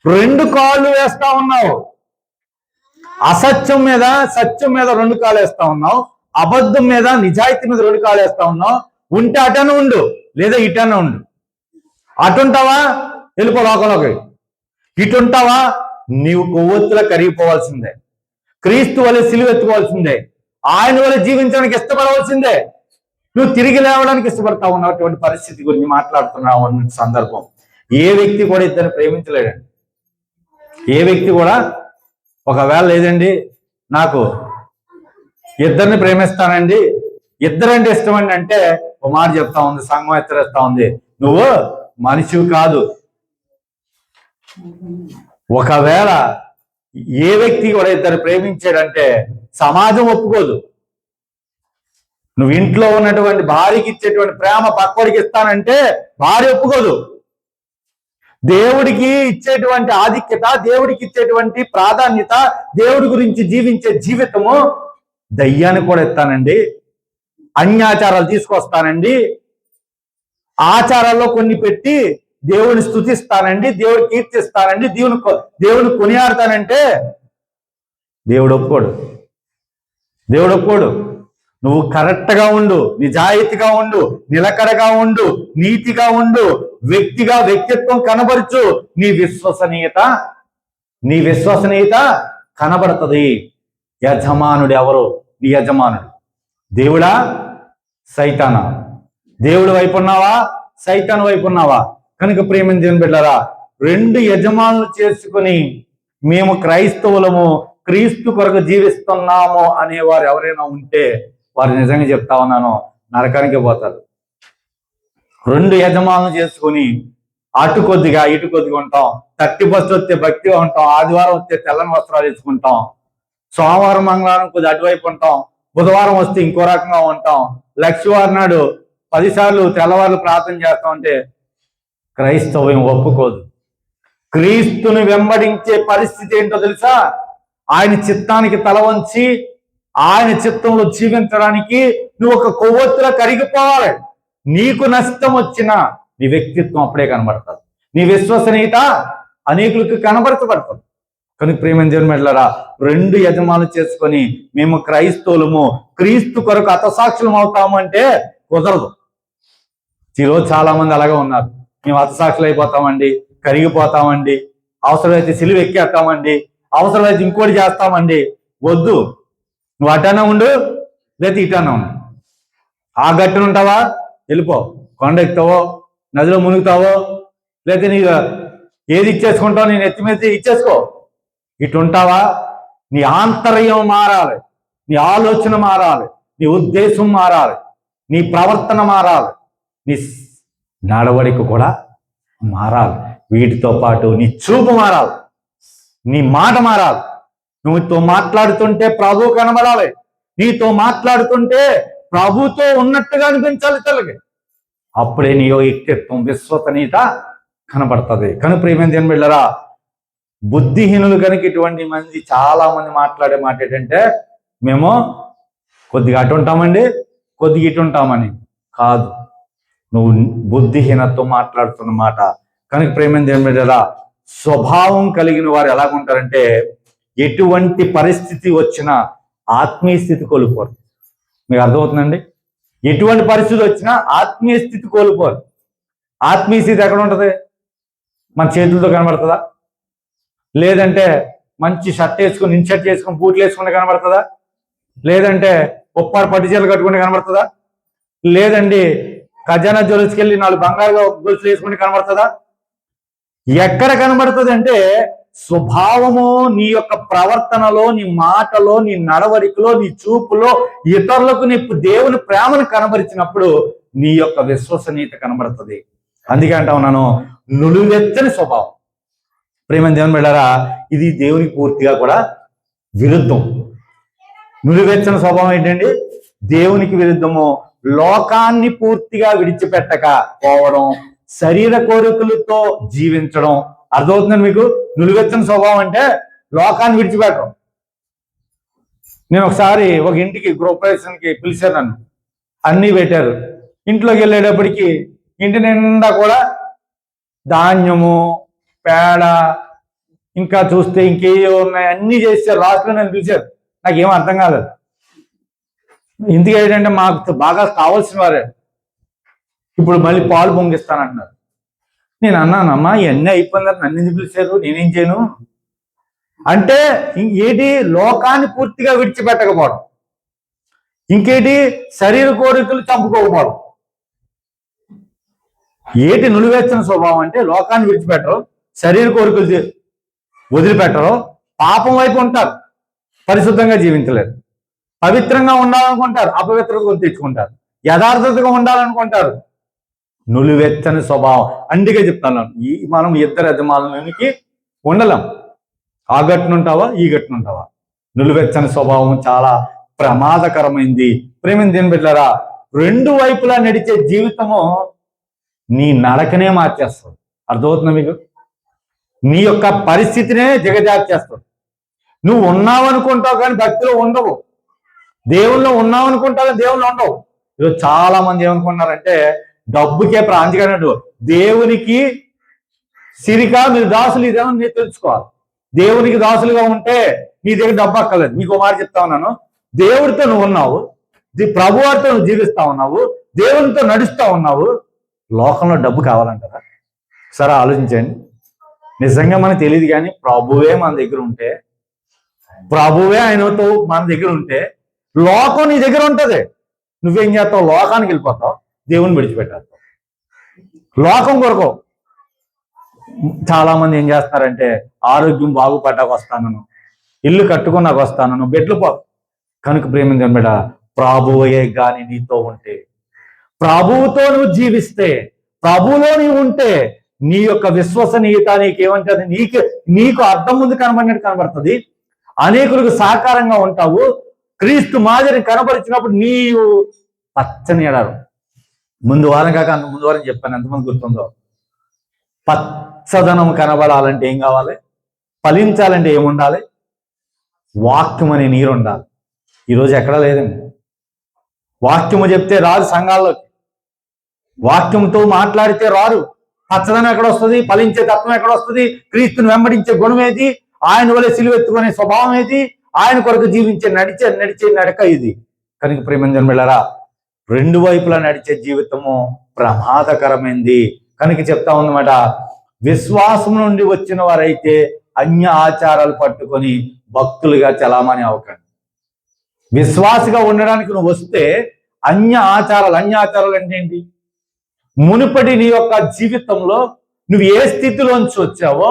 2 కాళ్ళు వేస్తా ఉన్నావు. అసత్యం మీద సత్యం మీద 2 కాళ్ళు వేస్తా ఉన్నావు. అబద్ధం మీద నిజాయితీ మీద 2 కాళ్ళు వేస్తా ఉన్నావు. ఉంటే అటనే ఉండు, లేదా ఇటనే ఉండు. అటుంటావా వెళ్ళిపో లోకంలోకి, ఇటుంటావా నీవు కొవ్వొత్తులా కరిగిపోవాల్సిందే. క్రీస్తు వలె సిలువెత్తుకోవాల్సిందే. ఆయన వల్ల జీవించడానికి ఇష్టపడవలసిందే. నువ్వు తిరిగి లేవడానికి ఇష్టపడతా ఉన్నటువంటి పరిస్థితి గురించి మాట్లాడుతున్నావు అన్న సందర్భం. ఏ వ్యక్తి కూడా ఇద్దరిని ప్రేమించలేడండి. ఏ వ్యక్తి కూడా ఒకవేళ లేదండి నాకు ఇద్దరిని ప్రేమిస్తానండి, ఇద్దరంటే ఇష్టం అండి అంటే ఒక మాట చెప్తా ఉంది, సంఘం హెచ్చరిస్తా ఉంది, నువ్వు మనిషివి కాదు. ఒకవేళ ఏ వ్యక్తి కూడా ఇద్దరు ప్రేమించాడంటే సమాజం ఒప్పుకోదు. నువ్వు ఇంట్లో ఉన్నటువంటి భార్యకి ఇచ్చేటువంటి ప్రేమ పక్కోడికి ఇస్తానంటే భార్య ఒప్పుకోదు. దేవుడికి ఇచ్చేటువంటి ఆధిక్యత, దేవుడికి ఇచ్చేటువంటి ప్రాధాన్యత, దేవుడి గురించి జీవించే జీవితము దయ్యానికి కూడా ఇస్తానండి, అన్యాచారాలు తీసుకొస్తానండి, ఆచారాల్లో కొన్ని పెట్టి దేవుని స్తుతిస్తానండి, దేవుడు కీర్తిస్తానండి, దేవుని కొనియాడతానంటే దేవుడు ఒప్పుకోడు. దేవుడు ఒప్పుకోడు. నువ్వు కరెక్ట్గా ఉండు, నిజాయితీగా ఉండు, నిలకడగా ఉండు, నీతిగా ఉండు, వ్యక్తిత్వం కనబరచు. నీ విశ్వసనీయత కనబడుతుంది. యజమానుడు ఎవరు? నీ యజమానుడు దేవుడా సైతానా? దేవుడి వైపు ఉన్నావా, సైతాన్ వైపు ఉన్నావా? కనుక ప్రియమైన దేవుని బిడ్డలారా, 2 యజమానులు చేసుకుని మేము క్రైస్తవులము, క్రీస్తు కొరకు జీవిస్తున్నాము అనేవారు ఎవరైనా ఉంటే వారు నిజంగా చెప్తా ఉన్నాను, నరకానికి పోతారు. 2 యజమానులు చేసుకుని అటు కొద్దిగా ఇటు కొద్దిగా ఉంటాం. 31st వస్తే భక్తిగా ఉంటాం, ఆదివారం వస్తే తెల్లని వస్త్రాలు వేసుకుంటాం, సోమవారం మంగళవారం కొద్ది అటువైపు ఉంటాం, బుధవారం వస్తే ఇంకో రకంగా ఉంటాం, లక్షవారం నాడు 10 సార్లు తెల్లవారులు ప్రార్థన చేస్తాం అంటే క్రైస్తవ్యం ఒప్పుకోదు. క్రీస్తుని వెంబడించే పరిస్థితి ఏంటో తెలుసా? ఆయన చిత్తానికి తల వంచి ఆయన చిత్తంలో జీవించడానికి నువ్వు ఒక కొవ్వొత్తులా కరిగిపోవాలి. నీకు నష్టం వచ్చినా నీ వ్యక్తిత్వం అప్పుడే కనబడుతుంది, నీ విశ్వసనీయత అనేకులకు కనబరచబడుతుంది. కనుక ప్రేమ దేవుని బిడ్డలారా, 2 యజమానులు చేసుకొని మేము క్రైస్తవులము క్రీస్తు కొరకు హతసాక్షులం అవుతాము అంటే కుదరదు. ఈరోజు చాలా మంది అలాగే ఉన్నారు. మేము హతసాక్షులు అయిపోతామండి, కరిగిపోతామండి, అవసరమైతే సిలువ ఎక్కేస్తామండి, అవసరమైతే ఇంకోటి చేస్తామండి. వద్దు, నువ్వు అటన్నా ఉండు లేదా ఇటన్నా ఉండు. ఆ గట్టున ఉంటావా, వెళ్ళిపో. కొండ ఎక్కుతావో, నదిలో మునుగుతావో, లేదా నీ ఏది ఇచ్చేసుకుంటావో నేను ఎత్తి మీద ఇచ్చేసుకో. ఇటుంటావా? నీ ఆంతర్యం మారాలి, నీ ఆలోచన మారాలి, నీ ఉద్దేశం మారాలి, నీ ప్రవర్తన మారాలి, నీ నడవడిక కూడా మారాలి. వీటితో పాటు నీ చూపు మారాలి, నీ మాట మారాలి. నువ్వుతో మాట్లాడుతుంటే ప్రభు కనబడాలి, నీతో మాట్లాడుతుంటే ప్రభుతో ఉన్నట్టుగా అనిపించాలి తల్లికి. అప్పుడే నీ వ్యక్తిత్వం విశ్వసనీయత కనబడుతుంది. కనుక ప్రియమైన దేవుని బిడ్డలారా, బుద్ధిహీనులు కనుక ఇటువంటి మంది చాలా మంది మాట్లాడే మాట ఏంటంటే మేము కొద్దిగా అటు ఉంటామండి, కొద్దిగా ఇటు ఉంటామని. కాదు, నువ్వు బుద్ధిహీనతో మాట్లాడుతున్న మాట. కనుక ప్రేమైన దేవుని బిడ్డలారా, స్వభావం కలిగిన వారు ఎలాగుంటారంటే ఎటువంటి పరిస్థితి వచ్చినా ఆత్మీయ స్థితి కోల్పోరు. మీకు అర్థమవుతుందండి? ఎటువంటి పరిస్థితి వచ్చినా ఆత్మీయ స్థితి కోల్పోరు. ఆత్మీయ స్థితి ఎక్కడ ఉంటుంది? మన చేతులతో కనబడుతుందా? లేదంటే మంచి షర్ట్ వేసుకుని ఇన్షర్ట్ చేసుకుని బూట్లు వేసుకుంటే కనబడుతుందా? లేదంటే ఉప్పారు పట్టు చీరలు కట్టుకుంటే కనబడుతుందా? లేదండి ఖజానా జ్యువెల్స్కి వెళ్ళి 4 బంగారు గొలుసులు వేసుకుంటే కనబడుతుందా? ఎక్కడ కనబడుతుంది అంటే స్వభావము, నీ యొక్క ప్రవర్తనలో, నీ మాటలో, నీ నడవడికలో, నీ చూపులో ఇతరులకు నీ దేవుని ప్రేమను కనబరిచినప్పుడు నీ యొక్క విశ్వసనీయత కనబడుతుంది. అందుకే అంటా ఉన్నాను, నులువెచ్చని స్వభావం. ప్రేమ దేవుని బిడ్డలారా, ఇది దేవునికి పూర్తిగా కూడా విరుద్ధం. నులివెచ్చని స్వభావం ఏంటండి? దేవునికి విరుద్ధము. లోకాన్ని పూర్తిగా విడిచిపెట్టక పోవడం, శరీర కోరికలతో జీవించడం. అర్థమవుతుందండి మీకు? నులివెచ్చని స్వభావం అంటే లోకాన్ని విడిచిపెట్టడం. నేను ఒకసారి ఒక ఇంటికి గృహప్రవేశానికి పిలిచారు, నన్ను అన్నీ పెట్టారు. ఇంట్లోకి వెళ్ళేటప్పటికి ఇంటి నిండా కూడా ధాన్యము, పేడ, ఇంకా చూస్తే ఇంకేయో ఉన్నాయి, అన్నీ చేశారు. రాత్రి నన్ను పిలిచారు. నాకేం అర్థం కాలేదు. ఇందుకు ఏంటంటే మాకు బాగా కావాల్సిన వారే ఇప్పుడు మళ్ళీ పాలు పొంగిస్తానంటున్నారు. నేను అన్నానమ్మా, ఇవన్నీ అయిపోయిందని నన్ను ఎందుకు పిలిచారు, నేనేం చేయను అంటే ఏంటి? లోకాన్ని పూర్తిగా విడిచిపెట్టకపోవడం, ఇంకేటి? శరీర కోరికలు చంపుకోకపోవడం. ఏటి నులివెచ్చన స్వభావం అంటే లోకాన్ని విడిచిపెట్టరు, శరీర కోరికలు వదిలిపెట్టరు, పాపం వైపు ఉంటారు, పరిశుద్ధంగా జీవించలేరు. పవిత్రంగా ఉండాలనుకుంటారు, అపవిత్రత తెచ్చుకుంటారు. యథార్థతగా ఉండాలనుకుంటారు, నులివెచ్చని స్వభావం. అందుకే చెప్తాను, మనం ఇద్దరు యజమానులకి ఉండలేం. ఆ గట్టునుంటావా, ఈ గట్టునుంటావా. నులివెచ్చని స్వభావం చాలా ప్రమాదకరమైంది. ప్రేమ దేని బిడ్డలారా, 2 వైపులా నడిచే జీవితము నీ నడకనే మార్చేస్తుంది. అర్థమవుతుందా మీకు? నీ యొక్క పరిస్థితినే దిగజార్చేస్తుంది. నువ్వు ఉన్నావు అనుకుంటావు కానీ భక్తిలో ఉండవు, దేవుల్లో ఉన్నావు అనుకుంటావు దేవుళ్ళు ఉండవు. ఈరోజు చాలా మంది ఏమనుకుంటున్నారంటే డబ్బుకే ప్రాంతికనట్టు, దేవునికి సిరిక మీరు దాసులు, ఇదేమో మీరు తెలుసుకోవాలి. దేవునికి దాసులుగా ఉంటే నీ దగ్గర డబ్బు అక్కర్లేదు. మీకు మాట చెప్తా ఉన్నాను, దేవుడితో నువ్వు ఉన్నావు, ప్రభువారితో నువ్వు జీవిస్తా ఉన్నావు, దేవునితో నడుస్తా ఉన్నావు, లోకంలో డబ్బు కావాలంటారా? సరే ఆలోచించండి. నిజంగా మనకు తెలియదు కానీ ప్రభువే మన దగ్గర ఉంటే, ప్రభువే ఆయనతో మన దగ్గర ఉంటే లోకం నీ దగ్గర ఉంటుంది. నువ్వేం చేస్తావు? లోకానికి వెళ్ళిపోతావు, దేవుని విడిచిపెట్టావు. లోకం కొరకు చాలా మంది ఏం చేస్తారంటే ఆరోగ్యం బాగుపడ్డాక వస్తాను, ఇల్లు కట్టుకున్నాక వస్తాను, బెడ్లు పో. కనుక ప్రేమించండి బిడ్డ, ప్రభువే గాని నీతో ఉంటే, ప్రభువుతో నువ్వు జీవిస్తే, ప్రభువులో నీవు ఉంటే నీ యొక్క విశ్వసనీయత నీకేమంటుంది? నీకు అర్థం ముందు కనబడినట్టు కనబడుతుంది. అనేకులకు సాకారంగా ఉంటావు. క్రీస్తు మాదిరిని కనపరిచినప్పుడు నీవు పచ్చని ఎడారు. ముందు వారం కాక అంత ముందు వారం చెప్పాను, ఎంతమంది గుర్తుందో. పచ్చదనం కనబడాలంటే ఏం కావాలి? ఫలించాలంటే ఏముండాలి? వాక్యం అనే నీరు ఉండాలి. ఈరోజు ఎక్కడా లేదండి. వాక్యము చెప్తే రారు సంఘాల్లోకి, వాక్యంతో మాట్లాడితే రారు. పచ్చదనం ఎక్కడ వస్తుంది? ఫలించే తత్వం ఎక్కడ వస్తుంది? క్రీస్తుని వెంబడించే గుణం ఏది? ఆయన వల్ల సిలువెత్తుకునే స్వభావం ఏది? ఆయన కొరకు జీవించే నడిచే నడక ఇది. కనుక ప్రేమంజన్ బిళ్ళరా, రెండు వైపులా నడిచే జీవితము ప్రమాదకరమైంది. కనుక చెప్తా ఉందన్నమాట, విశ్వాసం నుండి వచ్చిన వారైతే అన్య ఆచారాలు పట్టుకొని భక్తులుగా చలామణి అవ్వకండి. విశ్వాసిగా ఉండడానికి నువ్వు వస్తే అన్య ఆచారాలు అంటే ఏంటి? మునుపటి నీ యొక్క జీవితంలో నువ్వు ఏ స్థితిలోంచి వచ్చావో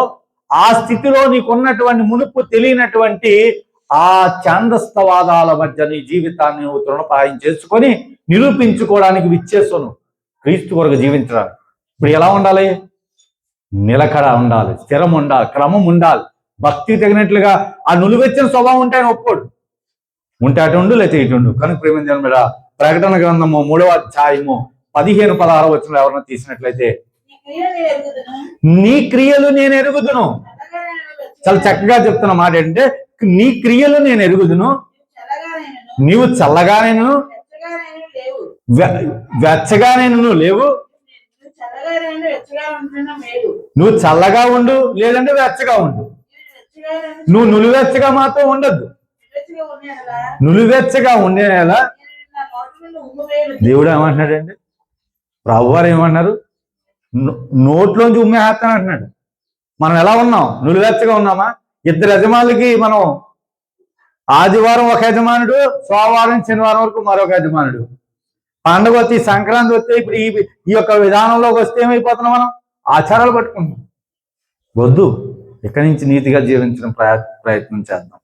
ఆ స్థితిలో నీకున్నటువంటి మునుపు తెలియనటువంటి ఆ ఛాందస్తవాదాల మధ్య నీ జీవితాన్ని నువ్వు తృణప్రాయం చేసుకొని నిరూపించుకోవడానికి విచ్చేస్తాను క్రీస్తు కొరకు జీవించడానికి. ఇప్పుడు ఎలా ఉండాలి? నిలకడ ఉండాలి, స్థిరం ఉండాలి, క్రమం ఉండాలి. భక్తి తగినట్లుగా ఆ నులివెచ్చిన స్వభావం ఉంటే ఆయన ఒప్పుకోడు. ఉంటే అటు ఉండు, లేకపోతే ఇటు ఉండు. కనుక ప్రేమించడం మీద ప్రకటన గ్రంథము 3వ అధ్యాయము 15-16 వచనంలో ఎవరైనా తీసినట్లయితే, నీ క్రియలు నేను ఎరుగుదును. చాలా చక్కగా చెప్తున్న మాట ఏంటంటే, నీ క్రియలు నేను ఎరుగుదును, నీవు చల్లగానేను వెచ్చగానేను లేవు. నువ్వు చల్లగా ఉండు, లేదంటే వెచ్చగా ఉండు. నువ్వు నులివెచ్చగా మాత్రం ఉండద్దు. నులివెచ్చగా ఉండేలా దేవుడు ఏమంటున్నాడండి? ప్రభువారు ఏమన్నారు? నోట్లోంచి ఉమ్మేస్తాను అంటున్నాడు. మనం ఎలా ఉన్నాం? నులివెచ్చగా ఉన్నామా? ఇద్దరు యజమానులకి మనం ఆదివారం ఒక యజమానుడు, సోమవారం శనివారం వరకు మరొక యజమానుడు. పండుగ వచ్చి సంక్రాంతి వస్తే ఇప్పుడు ఈ యొక్క విధానంలోకి వస్తే ఏమైపోతున్నాం? మనం ఆచారాలు పట్టుకుంటాం. వద్దు. ఇక్కడి నుంచి నీతిగా జీవించడం ప్రయత్నం చేద్దాం.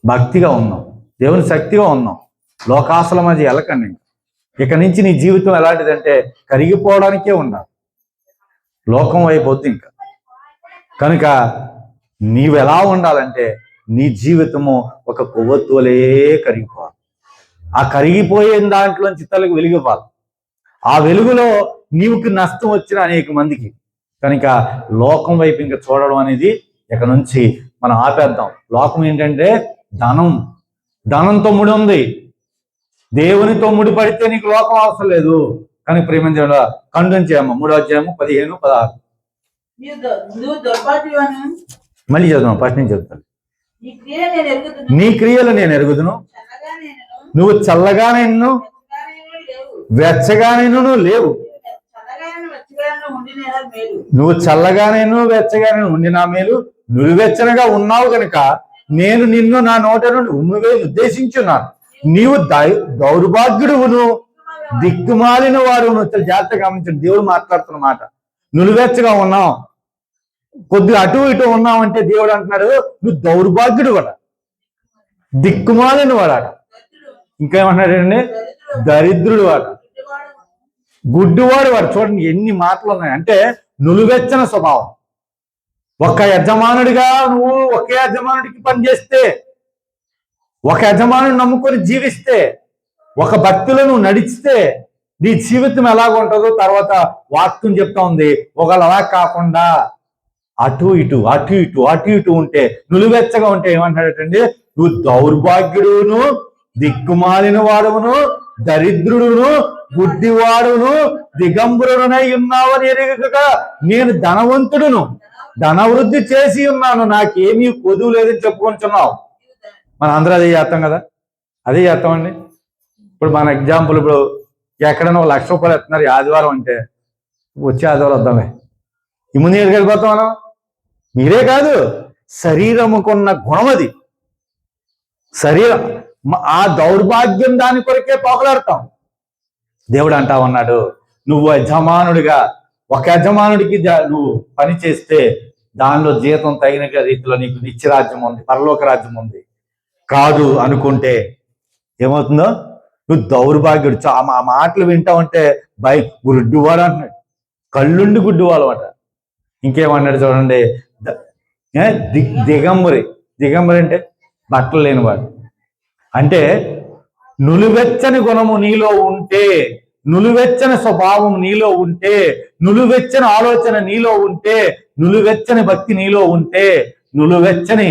భక్తిగా ఉన్నాం, దేవుని శక్తిగా ఉన్నాం. లోకాసుల మధ్య వెళ్ళకండి. ఇక నుంచి నీ జీవితం ఎలాంటిదంటే కరిగిపోవడానికే ఉండాలి. లోకం అయిపోద్ది ఇంకా. కనుక నీవు ఎలా ఉండాలంటే నీ జీవితము ఒక కొవ్వొత్తు వలే కరిగిపోవాలి. ఆ కరిగిపోయిన దాంట్లోంచి తలకు వెలిగిపోవాలి. ఆ వెలుగులో నీవుకి నష్టం వచ్చిన అనేక మందికి. కనుక లోకం వైపు ఇంకా చూడడం అనేది ఇక నుంచి మనం ఆపేద్దాం. లోకం ఏంటంటే ధనంతో ముడి ఉంది. దేవునితో ముడిపడితే నీకు లోకం అవసరం లేదు. కానీ ప్రేమించడం ఖండించేయమ్మ 3వ అధ్యాయము 15-16. మళ్ళీ చదువు, ఫస్ట్ నుంచి చెప్తాను. నీ క్రియలు నేను ఎరుగుదును, నువ్వు చల్లగానేను వెచ్చగానేను లేవు. నువ్వు చల్లగానేను వెచ్చగానేను ఉండినా మేలు. నువ్వెచ్చనగా ఉన్నావు కనుక నేను నిన్ను నా నోట నుండి ఉద్దేశించున్నాను. నీవు దౌర్భాగ్యుడువును, దిక్కుమాలిన వాడును. జాగ్రత్తగా గమనించండి, దేవుడు మాట్లాడుతున్న మాట. నువ్వెచ్చగా ఉన్నావు, కొద్దిగా అటు ఇటు ఉన్నావంటే దేవుడు అంటున్నాడు నువ్వు దౌర్భాగ్యుడు వాడ, దిక్కుమాలిన వాడాట. ఇంకేమంటున్నాడండి? దరిద్రుడు వాడ, గుడ్డివాడు వాడు. చూడండి ఎన్ని మాటలు ఉన్నాయి. అంటే నులివెచ్చన స్వభావం. ఒక యజమానుడిగా నువ్వు ఒకే యజమానుడికి పనిచేస్తే, ఒక యజమానుని నమ్ముకొని జీవిస్తే, ఒక భక్తిలో నువ్వు నడిస్తే నీ జీవితం ఎలాగ ఉంటుందో తర్వాత వాక్యం చెప్తా ఉంది. ఒకవేళ అలా కాకుండా అటు ఇటు ఉంటే, నులివెచ్చగా ఉంటే ఏమంటాడటండి? నువ్వు దౌర్భాగ్యుడును, దిక్కుమాలిన వాడును, దరిద్రుడును, గుడ్డివాడును, దిగంబరునై ఉన్నావని ఎరుగక నేను ధనవంతుడును, ధనవృద్ధి చేసి ఉన్నాను, నాకేమీ కొదువు లేదని చెప్పుకుంటున్నావు. మన అందరూ అదే చేస్తాం కదా, అదే చేస్తామండి. ఇప్పుడు మన ఎగ్జాంపుల్, ఇప్పుడు ఎక్కడైనా 1,00,000 రూపాయలు ఎత్తున్నారు ఆదివారం అంటే, వచ్చే ఆదివారం వద్దామే, ఈ ముందు వెళ్ళిపోతాం మనం. మీరే కాదు, శరీరముకున్న గుణం అది. శరీరం ఆ దౌర్భాగ్యం దాని కొరకే పోకలాడతాం. దేవుడు అంటా ఉన్నాడు, నువ్వు యజమానుడిగా ఒక యజమానుడికి నువ్వు పని చేస్తే దానిలో జీతం తగిన రీతిలో నీకు నిత్యరాజ్యం ఉంది, పరలోక రాజ్యం ఉంది. కాదు అనుకుంటే ఏమవుతుందో? నువ్వు దౌర్భాగ్యుడు. ఆ మాటలు వింటా ఉంటే గుడ్డివాడు అంటున్నాడు, కళ్ళుండి గుడ్డివాడు అంట. ఇంకేమన్నాడు చూడండి, దిగంబరి అంటే బట్టలు లేనివాడు. అంటే నులివెచ్చని గుణము నీలో ఉంటే, నులివెచ్చని స్వభావం నీలో ఉంటే, నులివెచ్చని ఆలోచన నీలో ఉంటే, నులివెచ్చని భక్తి నీలో ఉంటే, నులివెచ్చని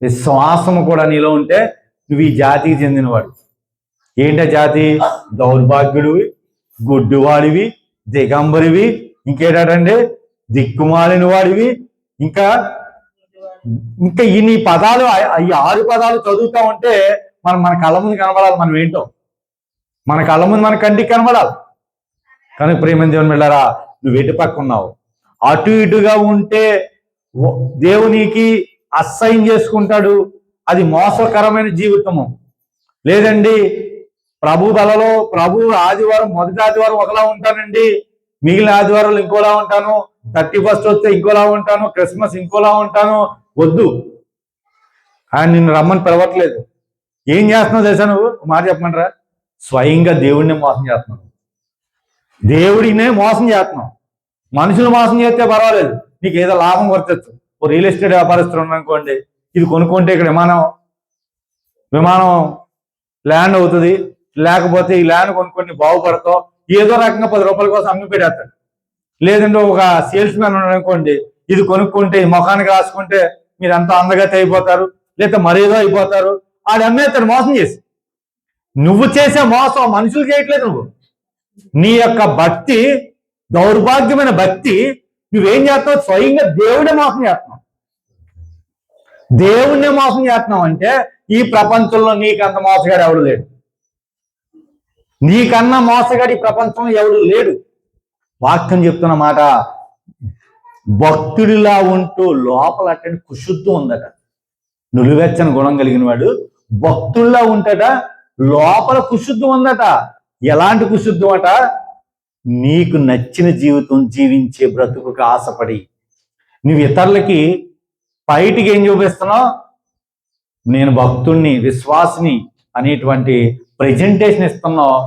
విశ్వాసము కూడా నీలో ఉంటే నువ్వు ఈ జాతికి చెందినవాడు. ఏంట జాతి? దౌర్భాగ్యుడివి, గుడ్డివాడివి, దిగంబరివి, ఇంకేటండి దిక్కుమాలిన వాడివి. ఇంకా ఇంకా ఇన్ని పదాలు, ఈ 6 పదాలు చదువుతా ఉంటే మన కళ్ళ ముందు కనబడాలి మనం ఏంటో. మన కళ్ళ ముందు మన కంటికి కనబడాలి. కానీ ప్రేమ దేవుని వెళ్ళారా, నువ్వు ఎటు పక్క ఉన్నావు? అటు ఇటుగా ఉంటే దేవునికి అసహ్యం చేసుకుంటాడు. అది మోసకరమైన జీవితము. లేదండి, ప్రభు బలలో ప్రభు ఆదివారం, మొదటి ఆదివారం ఒకలా ఉంటానండి, మిగిలిన ఆదివారాలు ఇంకోలా ఉంటాను, 31st వస్తే ఇంకోలా ఉంటాను, క్రిస్మస్ ఇంకోలా ఉంటాను. వద్దు, ఆయన నిన్ను రమ్మని పిలవట్లేదు. ఏం చేస్తున్నావు తెలుసా? నువ్వు మాట చెప్పమంటారా? స్వయంగా దేవుడినే మోసం చేస్తున్నావు. దేవుడినే మోసం చేస్తున్నావు. మనుషులు మోసం చేస్తే పర్వాలేదు, నీకు ఏదో లాభం వర్తించు. ఓ రియల్ ఎస్టేట్ వ్యాపారస్తులు ఉన్నానుకోండి, ఇది కొనుక్కుంటే ఇక్కడ విమానం ల్యాండ్ అవుతుంది, లేకపోతే ఈ ల్యాండ్ కొనుక్కొని బాగుపడతావు, ఏదో రకంగా 10 రూపాయల కోసం అమ్మి పెట్టేస్తాడు. లేదంటే ఒక సేల్స్ మ్యాన్ ఉన్నాడు అనుకోండి, ఇది కొనుక్కుంటే ముఖానికి రాసుకుంటే మీరు అంత అందగతి అయిపోతారు, లేదా మరేదో అయిపోతారు. ఆడు అమ్మేస్తాడు మోసం చేసి. నువ్వు చేసే మోసం మనుషులు చేయట్లేదు. నువ్వు నీ యొక్క భక్తి, దౌర్భాగ్యమైన భక్తి, నువ్వేం చేస్తావు? స్వయంగా దేవుడే మోసం చేస్తున్నావు. దేవుణ్ణే మోసం చేస్తున్నావు. అంటే ఈ ప్రపంచంలో నీకంత మోసగాడు ఎవడు లేడు. నీకన్నా మోసగాడు ఈ ప్రపంచంలో ఎవడు లేడు. వాక్యం చెప్తున్న మాట, భక్తుడిలా ఉంటూ లోపల అట్టండి కుశుద్ధం ఉందట. నులివెచ్చని గుణం కలిగిన వాడు భక్తుల్లా ఉంటాట, లోపల కుశుద్ధం ఉందట. ఎలాంటి కుశుద్ధం అట? నీకు నచ్చిన జీవితం జీవించే బ్రతుకుకు ఆశపడి, నువ్వు ఇతరులకి బయటికి ఏం చూపిస్తున్నావు? నేను భక్తుణ్ణి, విశ్వాసిని అనేటువంటి ప్రెజెంటేషన్ ఇస్తున్నావు.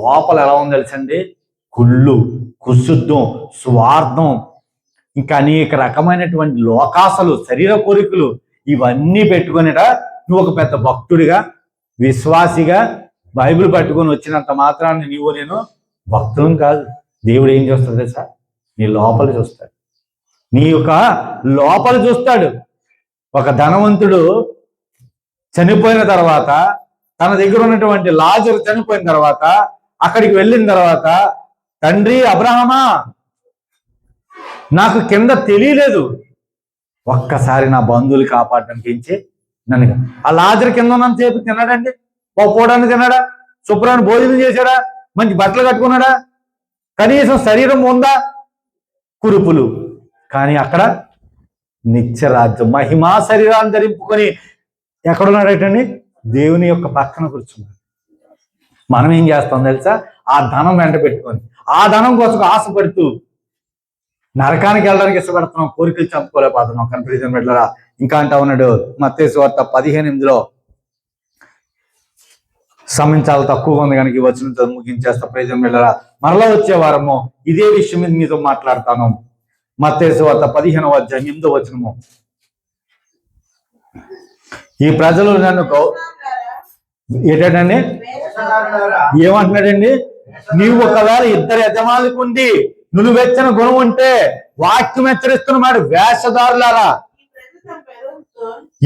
లోపల ఎలా ఉంది తెలుసండి? కుళ్ళు, కుశుద్ధం, స్వార్థం, ఇంకా అనేక రకమైనటువంటి లోకాసలు, శరీర కోరికలు, ఇవన్నీ పెట్టుకునేట నువ్వు ఒక పెద్ద భక్తుడిగా, విశ్వాసిగా బైబిల్ పట్టుకొని వచ్చినంత మాత్రాన్ని నీవు నేను భక్తులం కాదు. దేవుడు ఏం చూస్తాడు తెలుసా? నీ లోపల చూస్తాడు. నీ యొక్క లోపల చూస్తాడు. ఒక ధనవంతుడు చనిపోయిన తర్వాత, తన దగ్గర ఉన్నటువంటి లాజరు చనిపోయిన తర్వాత, అక్కడికి వెళ్ళిన తర్వాత, తండ్రి అబ్రహామా, నాకు కింద తెలియలేదు, ఒక్కసారి నా బంధువులు కాపాడడానికి ఏంచి నన్ను. ఆ లాజరు కింద ఉన్నంత సేపు తిన్నాడండి? పోవడానికి తిన్నాడా? శుభ్రాన్ని భోజనం చేశాడా? మంచి బట్టలు కట్టుకున్నాడా? కనీసం శరీరం ఉందా? కురుపులు. కానీ అక్కడ నిత్యరాజ్యం, మహిమా శరీరాన్ని ధరింపుకొని ఎక్కడున్నాడటండి? దేవుని యొక్క పక్కన కూర్చున్నాడు. మనం ఏం చేస్తాం తెలుసా? ఆ ధనం వెంట పెట్టుకొని, ఆ ధనం కోసం ఆశపడుతూ నరకానికి వెళ్ళడానికి ఇష్టపడుతున్నాం, కోరికలు చంపుకోలేకపోతున్నాం. కన్ఫ్యూజన్ పెట్టరా? ఇంకా అంటా ఉన్నాడు మత్తయి సువార్త 15:8. సమయం చాలా తక్కువగా ఉంది కనుక ఈ వచనం ముగించేస్తా. ప్రయోజనం వెళ్ళరా? మరలా వచ్చే వారము ఇదే విషయం మీద మీతో మాట్లాడతాను. మత్తయి సువార్త 15:8. ఈ ప్రజలు నన్ను ఏంటండి ఏమంటున్నాడండి? నీవు ఒకవేళ ఇద్దరు యజమానులకు ఉండి నులివెచ్చని గుణం ఉంటే, వాక్యం హెచ్చరిస్తున్నాడు, వేషధారులారా,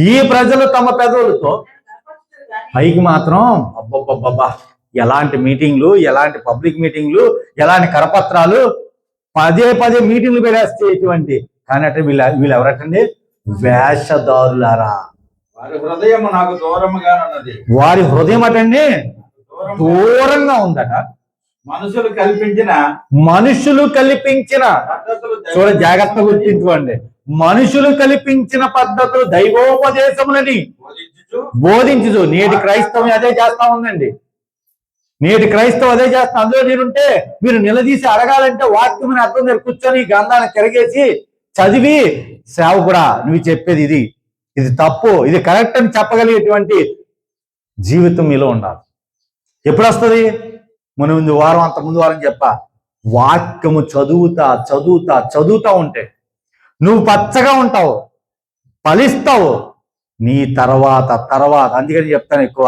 ఈ ప్రజలు తమ పెదవులతో పైకి మాత్రం అబ్బబ్బబ్బబ్బా ఎలాంటి మీటింగ్లు, ఎలాంటి పబ్లిక్ మీటింగ్లు, ఎలాంటి కరపత్రాలు, పదే మీటింగ్లు పెట్టేసేటువంటి, కానీ అంటే వీళ్ళు ఎవరటండి? వేషధారులారా. వారి హృదయం నాకు దూరముగానున్నది. వారి హృదయం అటండి దూరంగా ఉందట. మనుషులు కల్పించిన చూడ జాగ్రత్త గుర్తించుకోండి. మనుషులు కల్పించిన పద్ధతులు దైవోపదేశములని బోధించు. నేటి క్రైస్తవం అదే చేస్తా ఉందండి. నేటి క్రైస్తవం అదే చేస్తా. అందులో నేనుంటే మీరు నిలదీసి అడగాలంటే వాక్యం అర్థం దగ్గర కూర్చొని గ్రంథాన్ని తిరగేసి చదివి, సేవకుడా నువ్వు చెప్పేది ఇది తప్పు, ఇది కరెక్ట్ అని చెప్పగలిగేటువంటి జీవితం మీలో ఉండాలి. ఎప్పుడు వస్తుంది? ముందు వారం, అంత ముందు వారం చెప్పా, వాక్యము చదువుతా ఉంటే నువ్వు పచ్చగా ఉంటావు, ఫలిస్తావు. నీ తర్వాత అందుకని చెప్తాను ఎక్కువ,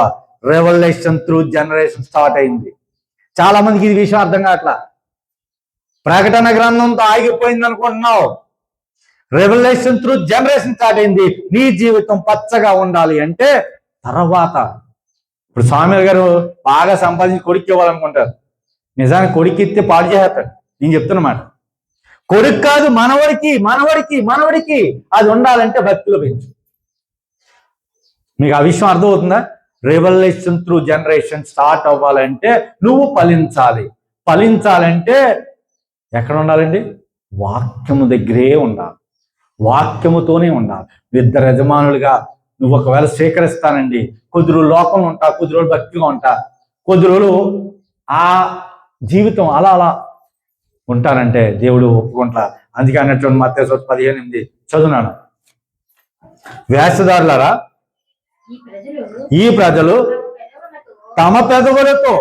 రెవల్యూషన్ త్రూ జనరేషన్ స్టార్ట్ అయింది. చాలా మందికి ఇది విషయం అర్థం కావట్లా. ప్రకటన గ్రంథంతో ఆగిపోయింది అనుకుంటున్నావు. రెవల్యూషన్ త్రూ జనరేషన్ స్టార్ట్ అయింది. నీ జీవితం పచ్చగా ఉండాలి అంటే తర్వాత. ఇప్పుడు స్వామి గారు బాగా సంపాదించి కొడుకు ఇవ్వాలనుకుంటారు. నిజానికి కొడుకు ఇస్తే పాడు చేస్తాడు. నేను చెప్తున్నమాట, కొడుకు కాదు, మనవడికి మనవడికి మనవడికి అది ఉండాలంటే భక్తిలో పెంచు. మీకు ఆ విషయం అర్థమవుతుందా? రెవల్యూషన్ త్రూ జనరేషన్ స్టార్ట్ అవ్వాలంటే నువ్వు ఫలించాలంటే ఎక్కడ ఉండాలండి? వాక్యము దగ్గరే ఉండాలి, వాక్యముతోనే ఉండాలి. ఇద్దరు యజమానులుగా నువ్వు ఒకవేళ స్వీకరిస్తానండి, కొద్ది రోజులు లోకంలో ఉంటా, కొద్ది రోజులు భక్తిగా ఉంటా, కొద్ది రోజులు ఆ జీవితం అలా ఉంటానంటే దేవుడు ఒప్పుకుంటా. అందుకే అన్నటువంటి మత్తయి 15:8 చదువునాను. వేషధారులారా, ఈ ప్రజలు తమ పెదవులతో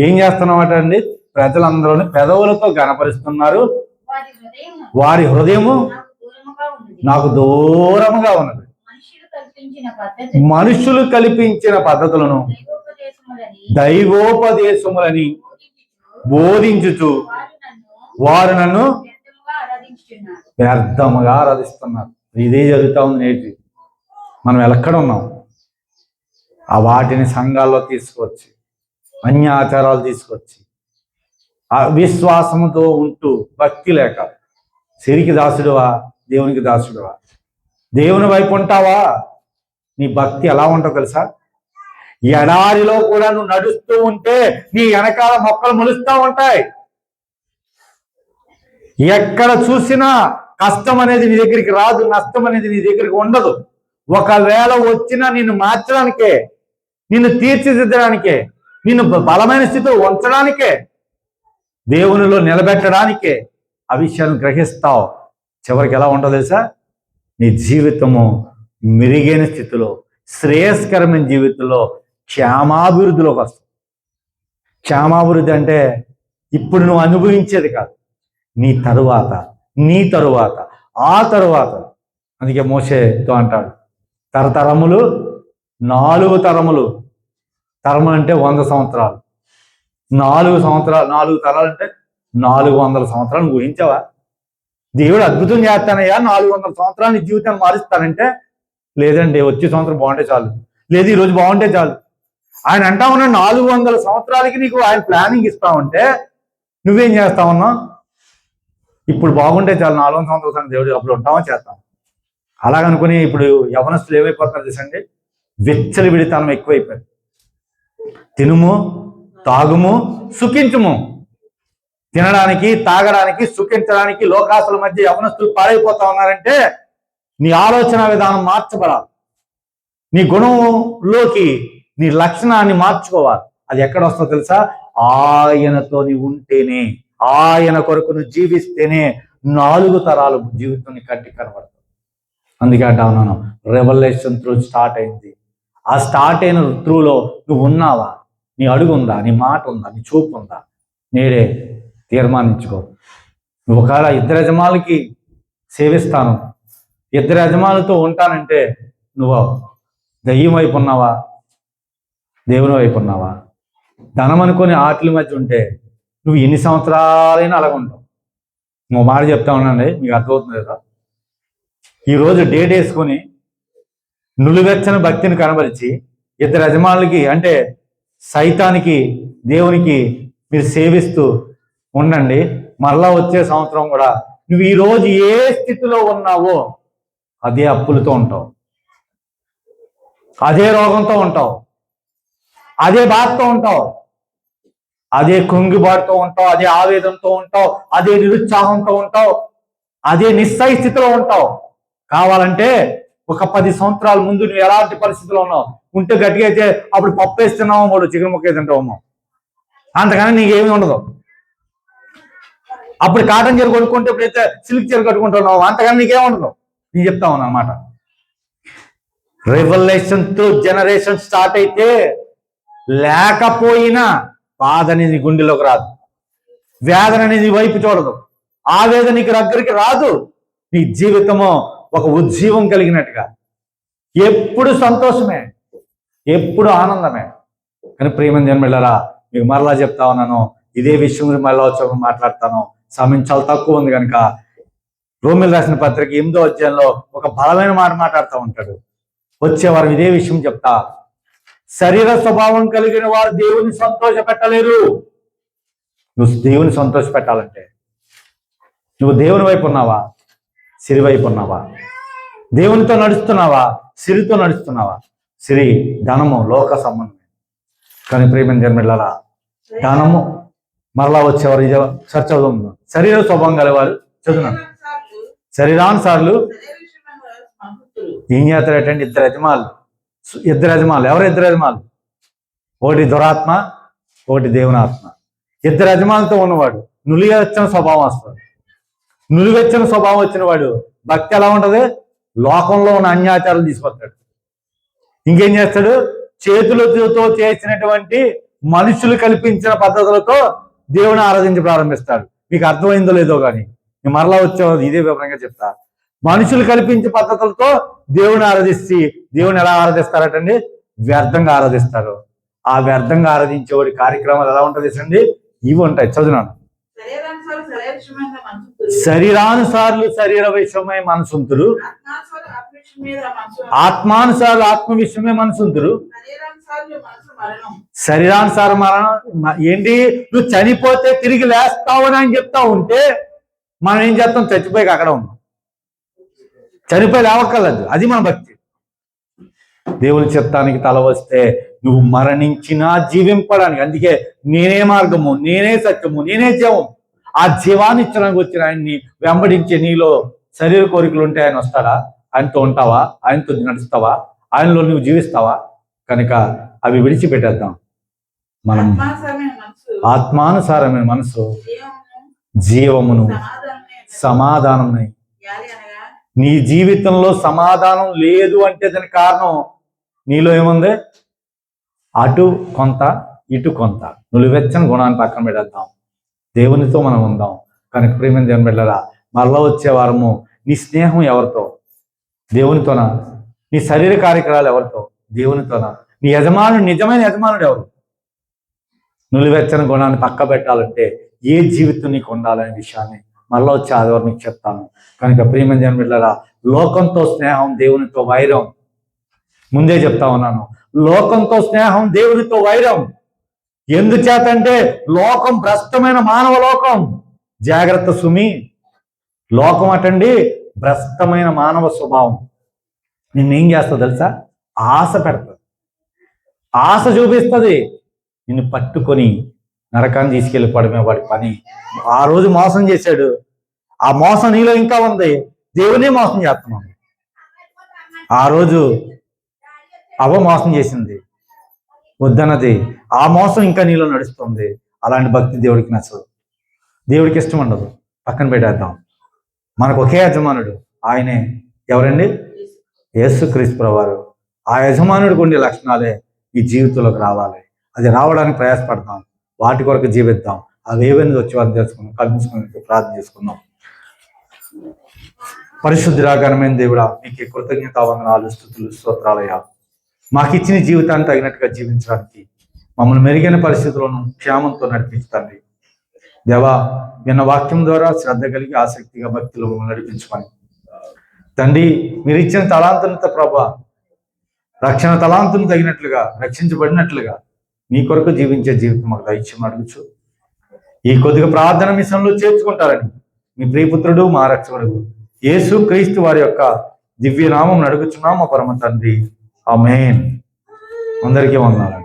ఏం చేస్తున్నమాట అండి? ప్రజలందరూ పెదవులతో గణపరుస్తున్నారు, వారి హృదయము నాకు దూరముగా ఉన్నది. మనుషులు కల్పించిన పద్ధతులను దైవోపదేశములని బోధించుచు వారు నన్ను వ్యర్థముగా ఆరాధిస్తున్నారు. ఇదే జరుగుతా ఉంది నేటి. మనం ఎక్కడ ఉన్నాం? ఆ వాటిని సంఘాల్లో తీసుకొచ్చి, అన్యాచారాలు తీసుకొచ్చి, అవిశ్వాసముతో ఉంటూ, భక్తి లేక, సిరికి దాసుడువా దేవునికి దాసుడువా? దేవుని వైపు ఉంటావా? నీ భక్తి ఎలా ఉంటుందో తెలుసా? ఎడారిలో కూడా నువ్వు నడుస్తూ ఉంటే నీ వెనకాల మొక్కలు మొలుస్తూ ఉంటాయి. ఎక్కడ చూసినా కష్టం అనేది నీ దగ్గరికి రాదు, నష్టం అనేది నీ దగ్గరికి ఉండదు. ఒకవేళ వచ్చినా నిన్ను మార్చడానికే, నిన్ను తీర్చిదిద్దడానికే, నిన్ను బలమైన స్థితిలో ఉంచడానికే, దేవునిలో నిలబెట్టడానికే ఆ విషయాన్ని గ్రహిస్తావు. చివరికి ఎలా ఉండదు తెలుసా? నీ జీవితము మెరుగైన స్థితిలో, శ్రేయస్కరమైన జీవితంలో, క్షేమాభివృద్ధిలోకి వస్తావు. క్షేమాభివృద్ధి అంటే ఇప్పుడు నువ్వు అనుభవించేది కాదు, నీ తరువాత ఆ తరువాత. అందుకే మోషేతో అంటాడు, తరతరములు 4 తరములు. తరములు అంటే 100 సంవత్సరాలు. 4 తరాలు అంటే 400 సంవత్సరాలు. ఊహించావా? దేవుడు అద్భుతం చేస్తానయ్యా, 400 సంవత్సరాలు నీ జీవితాన్ని మారుస్తానంటే, లేదండి వచ్చే సంవత్సరం బాగుంటే చాలు, లేదు ఈరోజు బాగుంటే చాలు. ఆయన అంటా ఉన్నా 400 సంవత్సరాలకి నీకు ఆయన ప్లానింగ్ ఇస్తామంటే నువ్వేం చేస్తా ఉన్నావు? ఇప్పుడు బాగుంటే చాలు, 400 సంవత్సరాలు దేవుడు అప్పుడు ఉంటామో చేస్తాం. అలాగనుకుని ఇప్పుడు యవనస్తులు ఏమైపోతున్నారు చూసండి, విచ్చలవిడితనం ఎక్కువైపోయింది. తినుము, తాగుము, సుఖించుము. తినడానికి, తాగడానికి, సుఖించడానికి లోకాసుల మధ్య యవనస్తులు పాడైపోతా ఉన్నారంటే నీ ఆలోచన విధానం మార్చబడాలి. నీ గుణంలోకి నీ లక్షణాన్ని మార్చుకోవాలి. అది ఎక్కడ వస్తుందో తెలుసా? ఆయనతో నీ ఉంటేనే, ఆయన కొరకు నువ్వు జీవిస్తేనే 4 తరాలు జీవితం కట్టి కనబడుతుంది. అందుకే అంటా ఉన్నాను, రెవల్యూషన్ త్రూ స్టార్ట్ అయింది. ఆ స్టార్ట్ అయిన త్రూలో నువ్వు ఉన్నావా? నీ అడుగు ఉందా? నీ మాట ఉందా? నీ చూపు ఉందా? నేడే తీర్మానించుకో. నువ్వు ఒకవేళ 2 యజమానులకి సేవిస్తాను, 2 యజమానులతో ఉంటానంటే నువ్వు దయ్యం వైపు ఉన్నావా, దేవుని వైపు ఉన్నావా? ధనం అనుకొని ఆటల మధ్య ఉంటే నువ్వు ఎన్ని సంవత్సరాలైనా అలాగ ఉంటావు. నువ్వు మాట చెప్తా ఉన్నాండి, మీకు అర్థమవుతుంది కదా? ఈరోజు డేట్ వేసుకొని నులివెచ్చని భక్తిని కనబరిచి 2 యజమానులకి అంటే సైతానికి, దేవునికి మీరు సేవిస్తూ ఉండండి. మరలా వచ్చే సంవత్సరం కూడా నువ్వు ఈరోజు ఏ స్థితిలో ఉన్నావో అదే అప్పులతో ఉంటావు, అదే రోగంతో ఉంటావు, అదే బాధతో ఉంటావు, అదే కుంగిబాటుతో ఉంటావు, అదే ఆవేదనతో ఉంటావు, అదే నిరుత్సాహంతో ఉంటావు, అదే నిస్సయ స్థితిలో ఉంటావు. కావాలంటే ఒక 10 సంవత్సరాల ముందు నువ్వు ఎలాంటి పరిస్థితిలో ఉన్నావు ఉంటే గట్టిగా అయితే అప్పుడు పప్పు వేస్తున్నావు, 3 చికెన్ ముక్క తింటావు, అంతకన్నా నీకేమీ ఉండదు. అప్పుడు కాటన్ చీర కొనుక్కుంటే ఇప్పుడైతే సిల్క్ చీర కట్టుకుంటున్నావు, అంతకన్నా నీకేముండదు. నేను చెప్తా ఉన్నా అన్నమాట. రెవల్యూషన్ త్రూ జనరేషన్ స్టార్ట్ అయితే లేకపోయినా బాధ అనేది గుండెలోకి రాదు, వేదన అనేది వైపు చూడదు, ఆవేదన నీకు దగ్గరికి రాదు. నీ జీవితము ఒక ఉజ్జీవం కలిగినట్టుగా, ఎప్పుడు సంతోషమే, ఎప్పుడు ఆనందమే. కానీ ప్రియమైన జన్మలారా, మీకు మరలా చెప్తా ఉన్నాను, ఇదే విషయం మరలా వచ్చి మాట్లాడతాను. సమయం చాలా తక్కువ ఉంది కనుక రోమిలు రాసిన పత్రిక 8వ అధ్యాయంలో ఒక బలమైన మాట మాట్లాడుతూ ఉంటాడు. వచ్చేవారు ఇదే విషయం చెప్తా. శరీర స్వభావం కలిగిన వారు దేవుని సంతోష పెట్టలేరు. నువ్వు దేవుని సంతోష పెట్టాలంటే నువ్వు దేవుని వైపు ఉన్నావా, సిరి వైపు ఉన్నావా? దేవునితో నడుస్తున్నావా, సిరితో నడుస్తున్నావా? సిరి ధనము లోక సంబంధం. కానీ ప్రియమైన జన్మలారా, ధనము మరలా వచ్చేవారు ఇది చర్చ చదువు. శరీర స్వభావం గలవారు చదువున్నాను. శరీరానుసార్లు ఏం చేస్తారటండి? ఇద్దరు యజమానులు. ఎవరు ఇద్దరు యజమానులు? ఒకటి దురాత్మ, ఒకటి దేవునాత్మ. ఇద్దరు యజమానులతో ఉన్నవాడు నులివెచ్చని స్వభావం వస్తుంది. నులివెచ్చని స్వభావం వచ్చిన వాడు భక్తి ఎలా ఉంటది? లోకంలో ఉన్న అన్యాచారాలు తీసుకొస్తాడు. ఇంకేం చేస్తాడు? చేతులతో చేసినటువంటి మనుషులు కల్పించిన పద్ధతులతో దేవుని ఆరాధించి ప్రారంభిస్తాడు. మీకు అర్థమైందో లేదో కానీ నేను మరలా వచ్చేవాడు ఇదే వివరంగా చెప్తా. మనుషులు కల్పించే పద్ధతులతో దేవుని ఆరాధిస్తే దేవుని ఎలా ఆరాధిస్తారటండి? వ్యర్థంగా ఆరాధిస్తారు. ఆ వ్యర్థంగా ఆరాధించేవాడి కార్యక్రమాలు ఎలా ఉంటుంది అండి? ఇవి ఉంటాయి. చదువునాను. శరీరానుసారులు శరీర విషయమై మనసుంతులు, ఆత్మానుసారులు ఆత్మ విషయమే మనసుంతులు. శరీరానుసారం మరణం ఏంటి? నువ్వు చనిపోతే తిరిగి లేస్తావని అని చెప్తా ఉంటే మనం ఏం చేస్తాం? చచ్చిపోయి అక్కడ ఉన్నాం. చనిపోయి లేవక్కర్లేదు. అది మన భక్తి. దేవుని చిత్తానికి తల వస్తే నువ్వు మరణించినా జీవింపడానికి. అందుకే నేనే మార్గము, నేనే సత్యము, నేనే జీవం. ఆ జీవాన్ని ఇచ్చడానికి వచ్చిన ఆయన్ని వెంబడించే నీలో శరీర కోరికలు ఉంటే ఆయన వస్తాడా? ఆయనతో ఉంటావా? ఆయనతో నడుస్తావా? ఆయనలో నువ్వు జీవిస్తావా? కనుక అవి విడిచిపెట్టేద్దాం. మనం ఆత్మానుసారమైన మనసు జీవమును సమాధానమునై. నీ జీవితంలో సమాధానం లేదు అంటే దానికి కారణం నీలో ఏముంది? అటు కొంత ఇటు కొంత నులివెచ్చని గుణాన్ని పక్కన పెట్టేద్దాం. దేవునితో మనం ఉందాం. కనుక ప్రియమైన దేవుని బిడ్డలారా, మరలా వచ్చే వారము నీ స్నేహం ఎవరితో? దేవునితోనా? నీ శరీర కార్యక్రమాలు ఎవరితో? దేవునితోనా? నీ యజమానుడు, నిజమైన యజమానుడు ఎవరు? నులివెచ్చని గుణాన్ని పక్క పెట్టాలంటే ఏ జీవితం నీకు ఉండాలనే విషయాన్ని మరలా వచ్చే ఆదివారం మీకు చెప్తాను. కనుక ప్రియమైన దేవుని బిడ్డలారా, లోకంతో స్నేహం, దేవునితో వైరం. ముందే చెప్తా ఉన్నాను, లోకంతో స్నేహం, దేవునితో వైరం. ఎందుచేతంటే లోకం భ్రష్టమైన మానవ లోకం. జాగ్రత్త సుమి. లోకం అటండి భ్రష్టమైన మానవ స్వభావం. నిన్నేం చేస్తా తెలుసా? ఆశ పెడతాది, ఆశ చూపిస్తుంది. నిన్ను పట్టుకొని నరకాన్ని తీసుకెళ్ళిపోవడమే వాడి పని. ఆ రోజు మోసం చేశాడు, ఆ మోసం నీలో ఇంకా ఉంది. దేవునే మోసం చేస్తున్నాం. ఆ రోజు అవ్వ మోసం చేసింది, వద్దన్నది. ఆ మోసం ఇంకా నీలో నడుస్తుంది. అలాంటి భక్తి దేవుడికి నచ్చదు, దేవుడికి ఇష్టం ఉండదు. పక్కన పెట్టేద్దాం. మనకు ఒకే యజమానుడు, ఆయనే ఎవరండి? యేసుక్రీస్తు ప్రభువారు. ఆ యజమానుడికి ఉండే లక్షణాలే ఈ జీవితంలోకి రావాలి. అది రావడానికి ప్రయాసపడతాం, వాటి కొరకు జీవిద్దాం. అవి ఏవైనా వచ్చి వారిని తెలుసుకుందాం, కల్పించుకుని ప్రార్థన చేసుకుందాం. పరిశుద్ధురాఘనమైన దేవుడా, నీకు కృతజ్ఞతావందనాలు, స్తుతులు, స్తోత్రాలయ్యా. మాకు ఇచ్చిన జీవితాన్ని తగినట్టుగా జీవించడానికి, మమ్మల్ని మెరుగైన పరిస్థితులను క్షేమంతో నడిపించండి. దేవా, విన్న వాక్యం ద్వారా శ్రద్ధ కలిగి ఆసక్తిగా భక్తిలో మమ్మల్ని నడిపించుకొని తండ్రి, మీరు ఇచ్చిన తలాంతులతో ప్రభా, రక్షణ తలాంతులు తగినట్లుగా రక్షించబడినట్లుగా మీ కొరకు జీవించే జీవితం మాకు దయచేయమని అడుగుచు ఈ కొద్దిగా ప్రార్థన మిషన్లో చేర్చుకుంటారని మీ ప్రియపుత్రుడు మా రక్షకుడు యేసు క్రీస్తు వారి యొక్క దివ్య నామం అడుగుచున్నాం మా పరమ తండ్రి. ఆమేన్. అందరికీ వందనాలు.